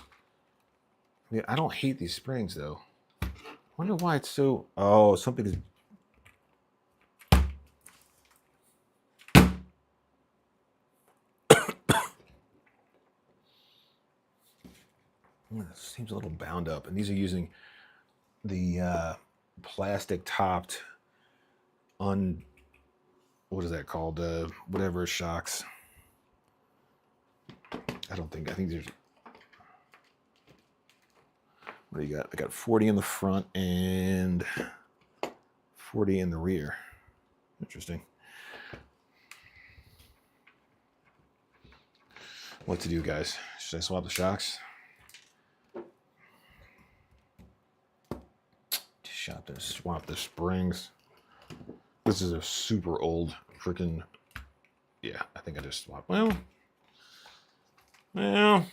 mean, I don't hate these springs though. I wonder why it's so. Oh, something is. This seems a little bound up, and these are using the plastic topped what is that called? Whatever shocks. I think there's. What do you got? I got 40 in the front and 40 in the rear. Interesting. What to do, guys? Should I swap the shocks? Swap the springs. This is a super old freaking. Yeah, I think I just swapped. Well. I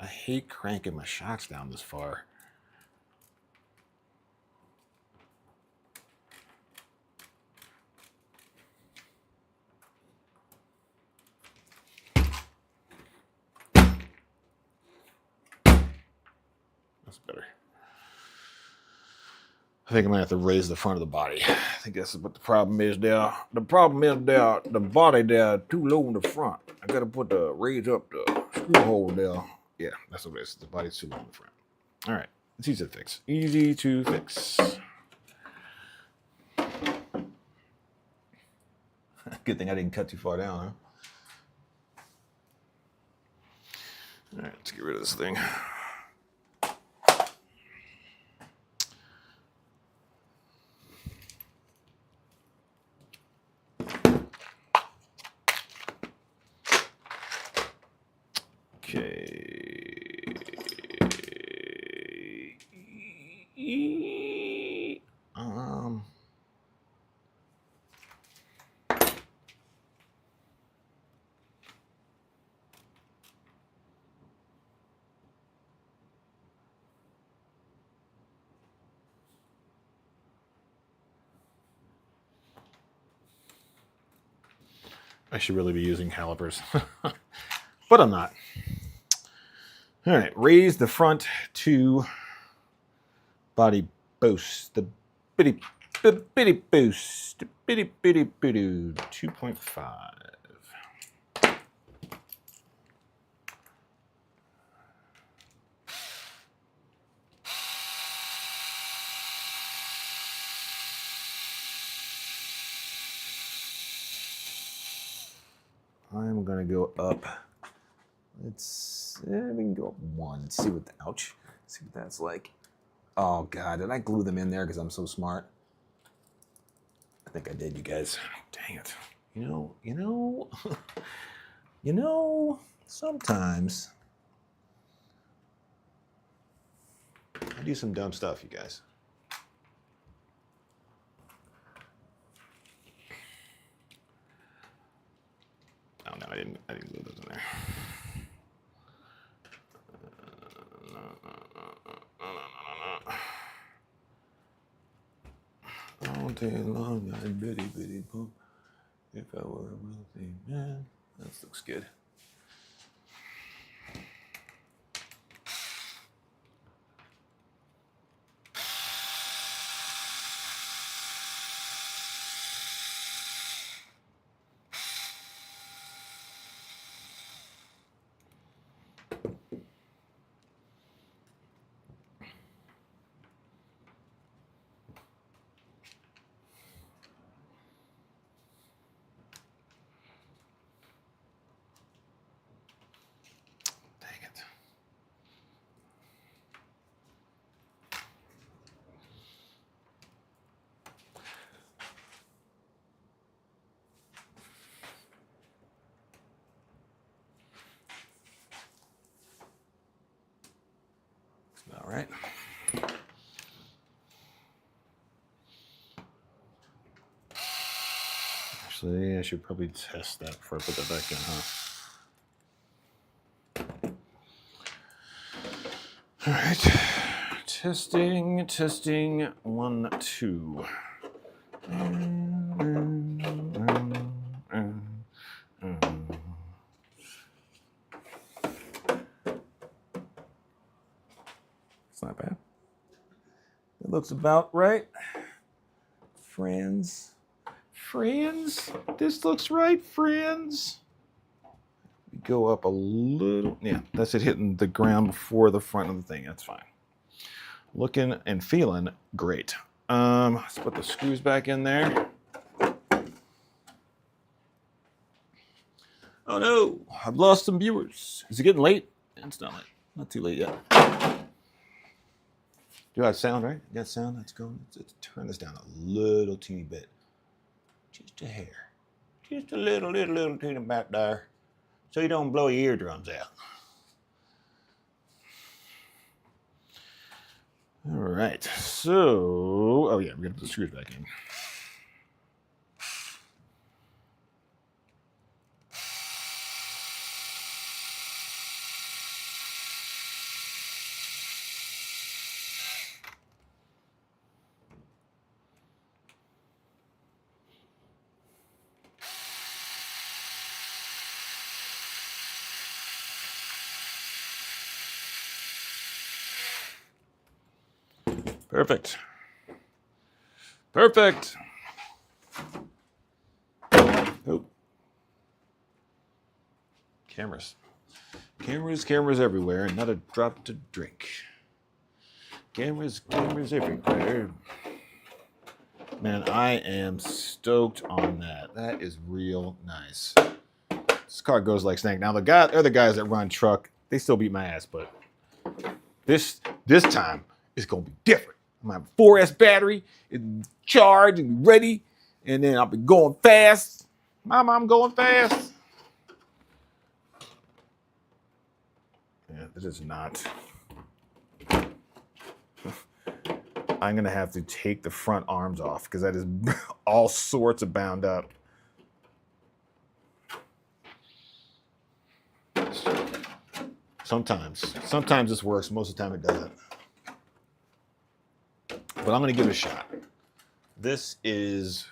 hate cranking my shocks down this far. That's better. I think I'm gonna have to raise the front of the body. I think that's what the problem is there. The problem is there, the body there too low in the front. I gotta raise up the screw hole there. Yeah, that's what it is. The body's too low in the front. All right, it's easy to fix. Easy to fix. Good thing I didn't cut too far down, huh? All right, let's get rid of this thing. I should really be using calipers, but I'm not. All right, raise the front to body boost. The bitty boost. Bitty 2.5. I'm gonna go up. We can go up one. Let's see what ouch. See what that's like. Oh God, did I glue them in there because I'm so smart? I think I did, you guys. Dang it. You know, sometimes I do some dumb stuff, you guys. Oh no, I didn't glue those in there. All day long, I'd bitty boop. If I were a wealthy man. This looks good. All right. Actually, I should probably test that before I put that back in, huh? All right. Testing, 1, 2. It's not bad. It looks about right. Friends. This looks right, friends. Go up a little. Yeah, that's it hitting the ground before the front of the thing. That's fine. Looking and feeling great. Let's put the screws back in there. Oh no, I've lost some viewers. Is it getting late? It's not late. Not too late yet. Do I have sound, right? You got sound? Let's go. Let's turn this down a little teeny bit. Just a hair. Just a little teeny back there. So you don't blow your eardrums out. All right. So, oh yeah, we're gonna put the screws back in. Perfect. Perfect. Oh. Cameras. Cameras everywhere, and not a drop to drink. Cameras everywhere. Man, I am stoked on that. That is real nice. This car goes like snake. Now the other guys that run truck, they still beat my ass, but this time it's gonna be different. I'm gonna have a 4S battery, it's charged and ready, and then I'll be going fast. Mama, I'm going fast. Yeah, this is not. I'm gonna have to take the front arms off because that is all sorts of bound up. Sometimes this works. Most of the time it doesn't. But I'm gonna give it a shot. This is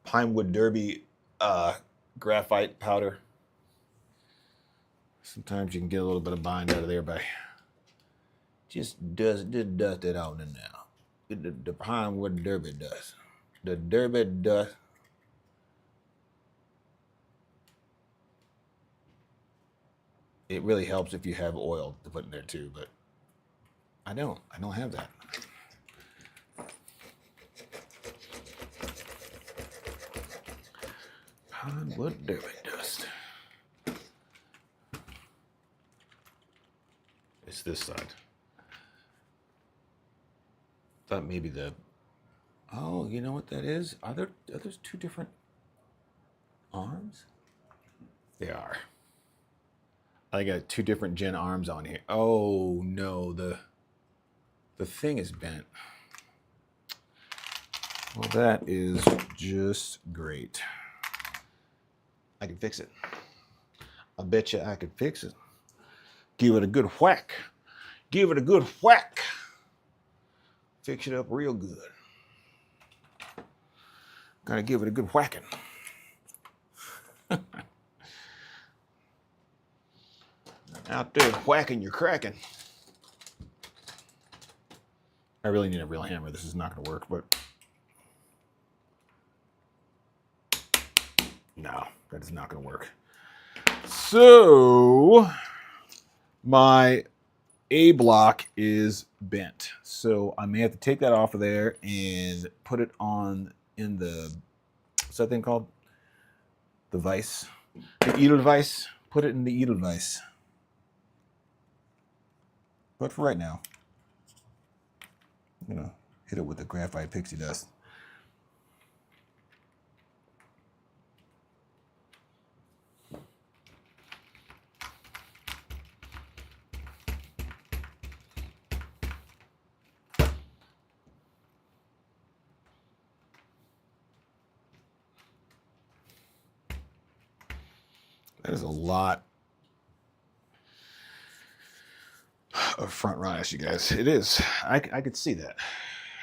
Pinewood Derby graphite powder. Sometimes you can get a little bit of bind out of there by just dust it on in now. The Pinewood Derby dust. The Derby dust. It really helps if you have oil to put in there too, but I don't have that. Pinewood Derby dust. It's this side. Thought maybe oh, you know what that is? Are those two different arms? They are. I got two different gen arms on here. Oh no, the thing is bent. Well, that is just great. I can fix it. I bet you I could fix it. Give it a good whack. Give it a good whack. Fix it up real good. Gotta give it a good whacking. Out there whacking, you're cracking. I really need a real hammer. This is not gonna work, but no, that is not gonna work. So my A block is bent. So I may have to take that off of there and put it on in the, what's that thing called? The vise. The Edelweiss. Put it in the Edelweiss. But for right now, I'm gonna hit it with the graphite pixie dust. There's a lot of front rise, you guys. It is. I could see that.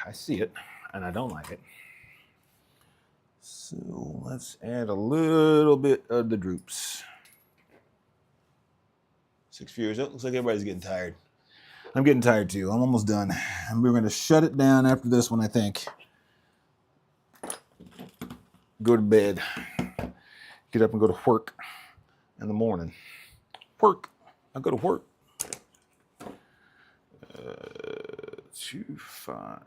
I see it, and I don't like it. So let's add a little bit of the droops. 6 viewers. Oh, looks like everybody's getting tired. I'm getting tired too. I'm almost done. And we're going to shut it down after this one, I think. Go to bed. Get up and go to work in the morning. Work. I go to work. 2, 5.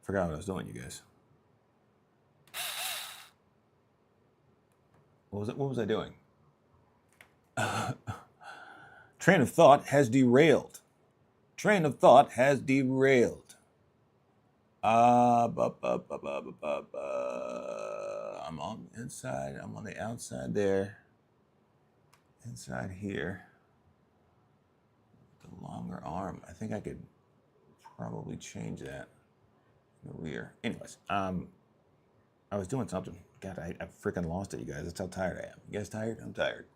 Forgot what I was doing, you guys. What was I doing? Train of thought has derailed. Train of thought has derailed. I'm on the inside. I'm on the outside there. Inside here. The longer arm. I think I could probably change that in the rear. Anyways, I was doing something. God, I freaking lost it, you guys. That's how tired I am. You guys tired? I'm tired.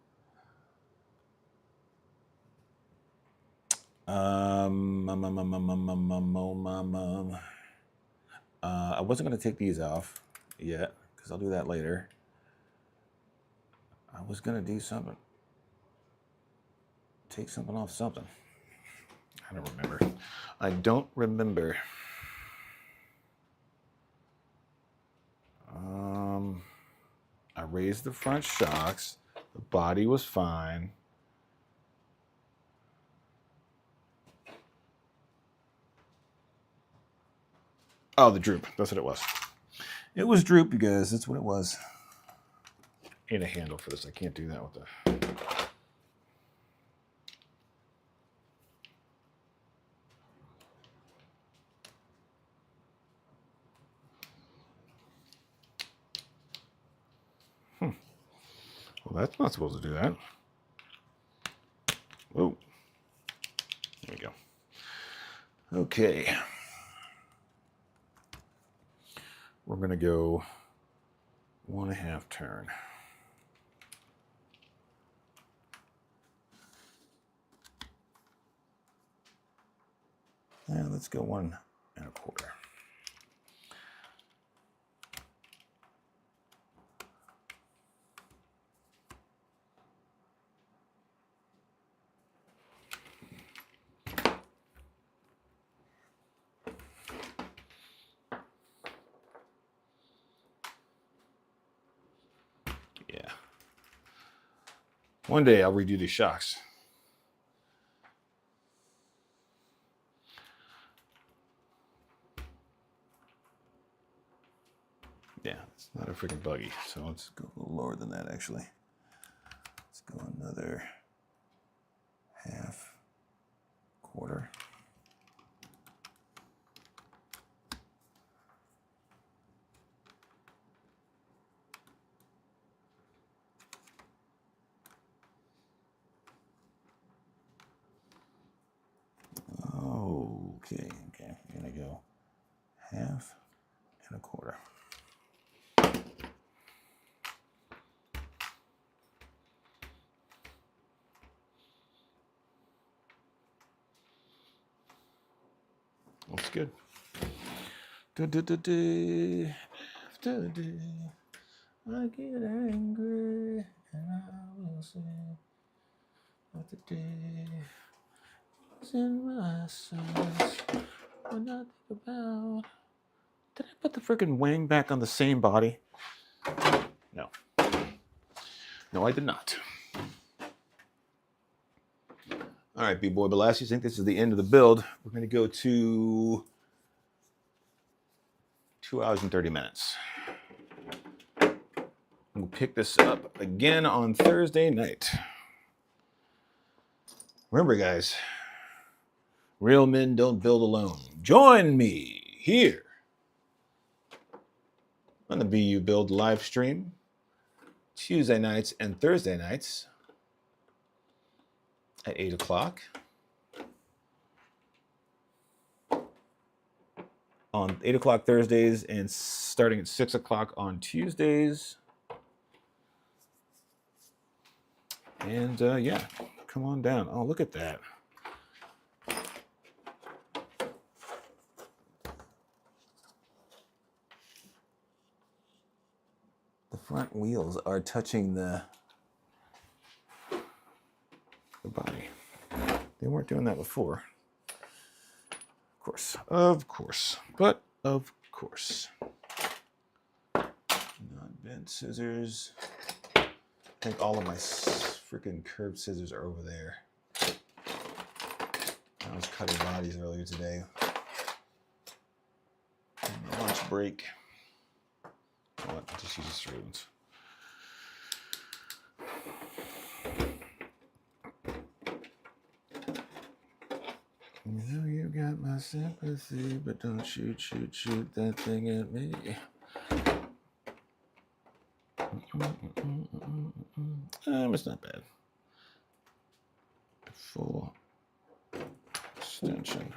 I wasn't going to take these off yet because I'll do that later. I was going to do something. Take something off something. I don't remember. I don't remember. I raised the front shocks. The body was fine. Oh, the droop. That's what it was. It was droop, you guys. That's what it was. Need a handle for this. I can't do that with the... Well, that's not supposed to do that. Oh. There we go. Okay. We're going to go 1.5 turn. Yeah, let's go 1 1/4. Yeah. One day I'll redo these shocks. Yeah, it's not a freaking buggy. So let's go a little lower than that, actually. Let's go another 1/2. Okay. I'm gonna go 1/2 1/4. Looks good. After day, I get angry and I will say, what the day is in my sights when I think about. Did I put the freaking wing back on the same body? No. No, I did not. All right, B-Boy Balassi, I think this is the end of the build. We're going to go to 2 hours and 30 minutes. We'll pick this up again on Thursday night. Remember, guys, real men don't build alone. Join me here on the BU Build live stream, Tuesday nights and Thursday nights, at 8 o'clock. On 8 o'clock Thursdays and starting at 6 o'clock on Tuesdays. And yeah, come on down. Oh, look at that. The front wheels are touching the body. They weren't doing that before. Of course, but of course. Not bent scissors. I think all of my freaking curved scissors are over there. I was cutting bodies earlier today. On my lunch break. What? Just use the straight ones. You know you got my sympathy, but don't shoot that thing at me. It's not bad. Full extension.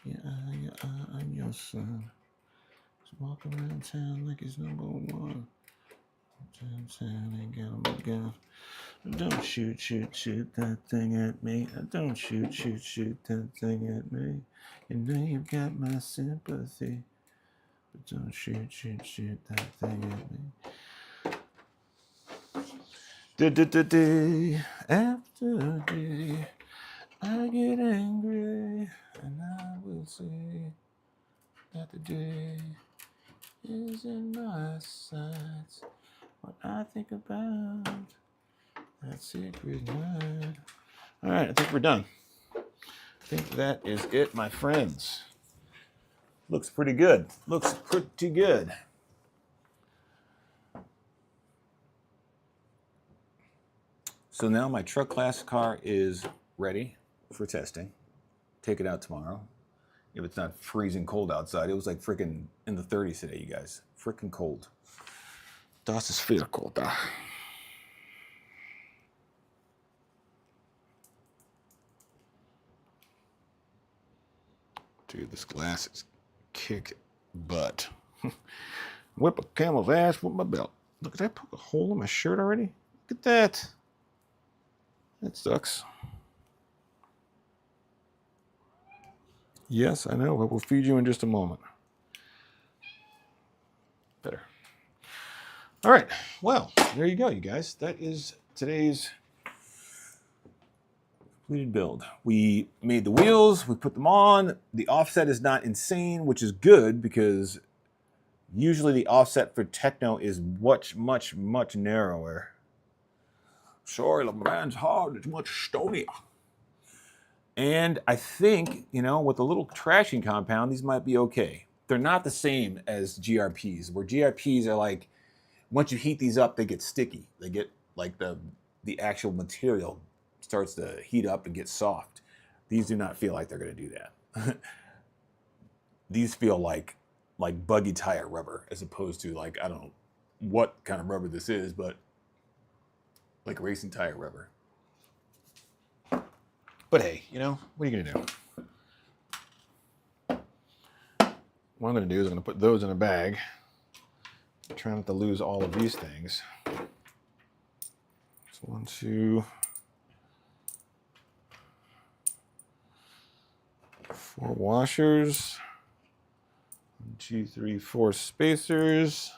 Yeah, I'm your son. Just walking around town like he's number one. Ain't got him again. Don't shoot that thing at me. Don't shoot that thing at me. You know you've got my sympathy, but don't shoot that thing at me. Day after day, I get angry, and I will say that the day is in my sights. What I think about that secret night. All right, I think we're done. I think that is it, my friends. Looks pretty good. Looks pretty good. So now my truck class car is ready for testing. Take it out tomorrow. If it's not freezing cold outside. It was like freaking in the 30s today, you guys. Freaking cold. Das ist viel colder. Dude, this glass is kick butt. Whip a camel's ass with my belt. Look, did I poke a hole in my shirt already? Look at that. That sucks. Yes, I know, but we'll feed you in just a moment. Better. All right, well, there you go, you guys. That is today's completed build. We made the wheels, we put them on. The offset is not insane, which is good because usually the offset for techno is much narrower. Sorry, the man's hard, it's much stonier. And I think, you know, with a little trashing compound, these might be okay. They're not the same as GRPs, where GRPs are like, once you heat these up, they get sticky. They get like the actual material starts to heat up and get soft. These do not feel like they're going to do that. These feel like buggy tire rubber, as opposed to like, I don't know what kind of rubber this is, but like racing tire rubber. But hey, you know, what are you going to do? What I'm going to do is I'm going to put those in a bag. Try not to lose all of these things. So 1, 2, 4 washers. 1, 2, 3, 4 spacers.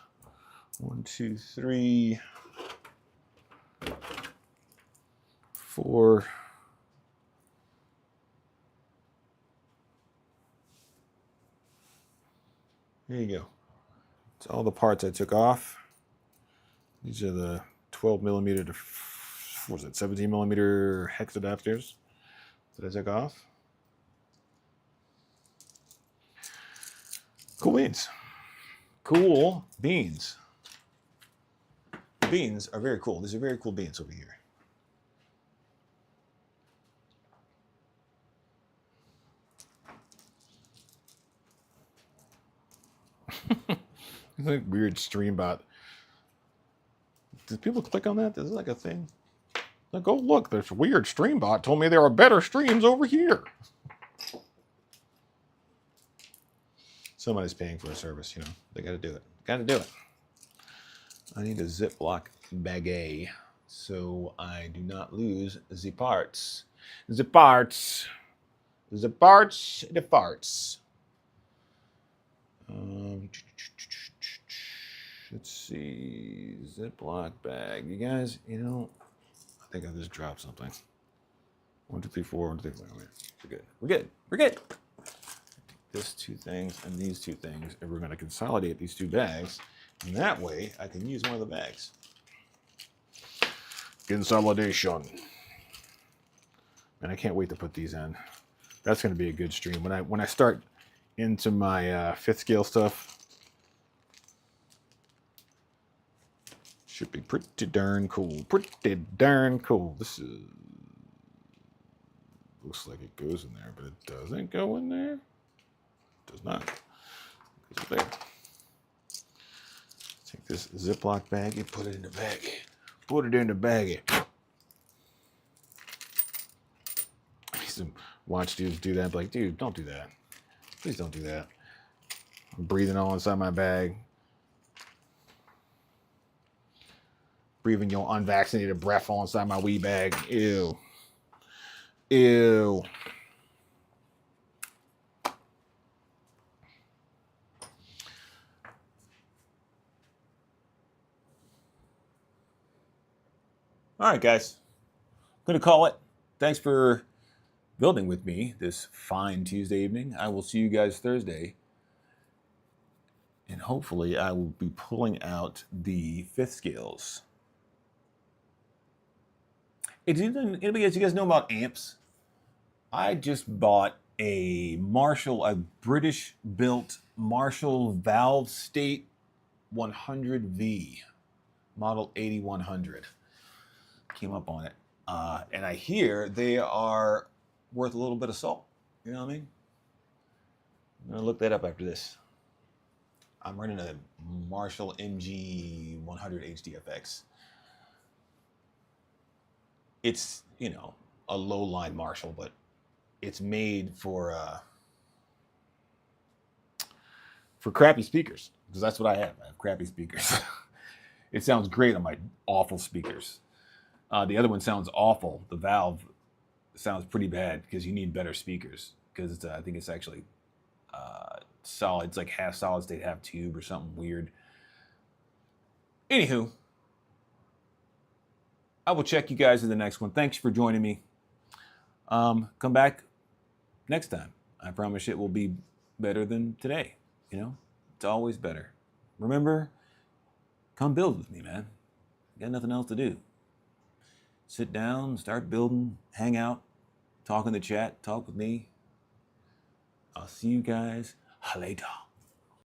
1, 2, 3, 4. There you go. It's all the parts I took off. These are the 12 millimeter to, what was it, 17 millimeter hex adapters that I took off. Cool beans. Cool beans. The beans are very cool. These are very cool beans over here. It's like weird stream bot. Did people click on that? Is it like a thing? Like, oh look, this weird stream bot told me there are better streams over here. Somebody's paying for a service, you know. They got to do it. Got to do it. I need a Ziploc baggie so I do not lose the parts. The parts. The parts. The farts. Let's see. Ziploc bag. You guys, you know, I think I just dropped something. 1, 2, 3, 4. 1, 2, 3, 4. We're good. We're good. We're good. This 2 things and these 2 things, and we're going to consolidate these 2 bags. And that way, I can use one of the bags. Consolidation. And I can't wait to put these in. That's going to be a good stream. When I start into my 5th scale stuff, should be pretty darn cool. Pretty darn cool. This is looks like it goes in there, but it doesn't go in there. It does not. It goes there. Take this Ziploc bag and put it in the baggie. Put it in the baggie. I used to watch dudes do that. Like, dude, don't do that. Please don't do that. I'm breathing all inside my bag. Breathing your unvaccinated breath all inside my wee bag. Ew. Ew. All right, guys. I'm going to call it. Thanks for building with me this fine Tuesday evening. I will see you guys Thursday. And hopefully I will be pulling out the 5th scales. Hey, anybody, you guys know about amps? I just bought a British-built Marshall Valve State 100V, model 8100. Came up on it. And I hear they are worth a little bit of salt. You know what I mean? I'm going to look that up after this. I'm running a Marshall MG 100 HDFX. It's, you know, a low-line Marshall, but it's made for crappy speakers, because that's what I have. I have crappy speakers. It sounds great on my awful speakers. The other one sounds awful. The Valve sounds pretty bad because you need better speakers, because it's, I think it's actually solid. It's like half solid state, half tube or something weird. Anywho, I will check you guys in the next one. Thanks for joining me. Come back next time. I promise it will be better than today. You know, it's always better. Remember, come build with me, man. Got nothing else to do. Sit down, start building, hang out, talk in the chat, talk with me. I'll see you guys later.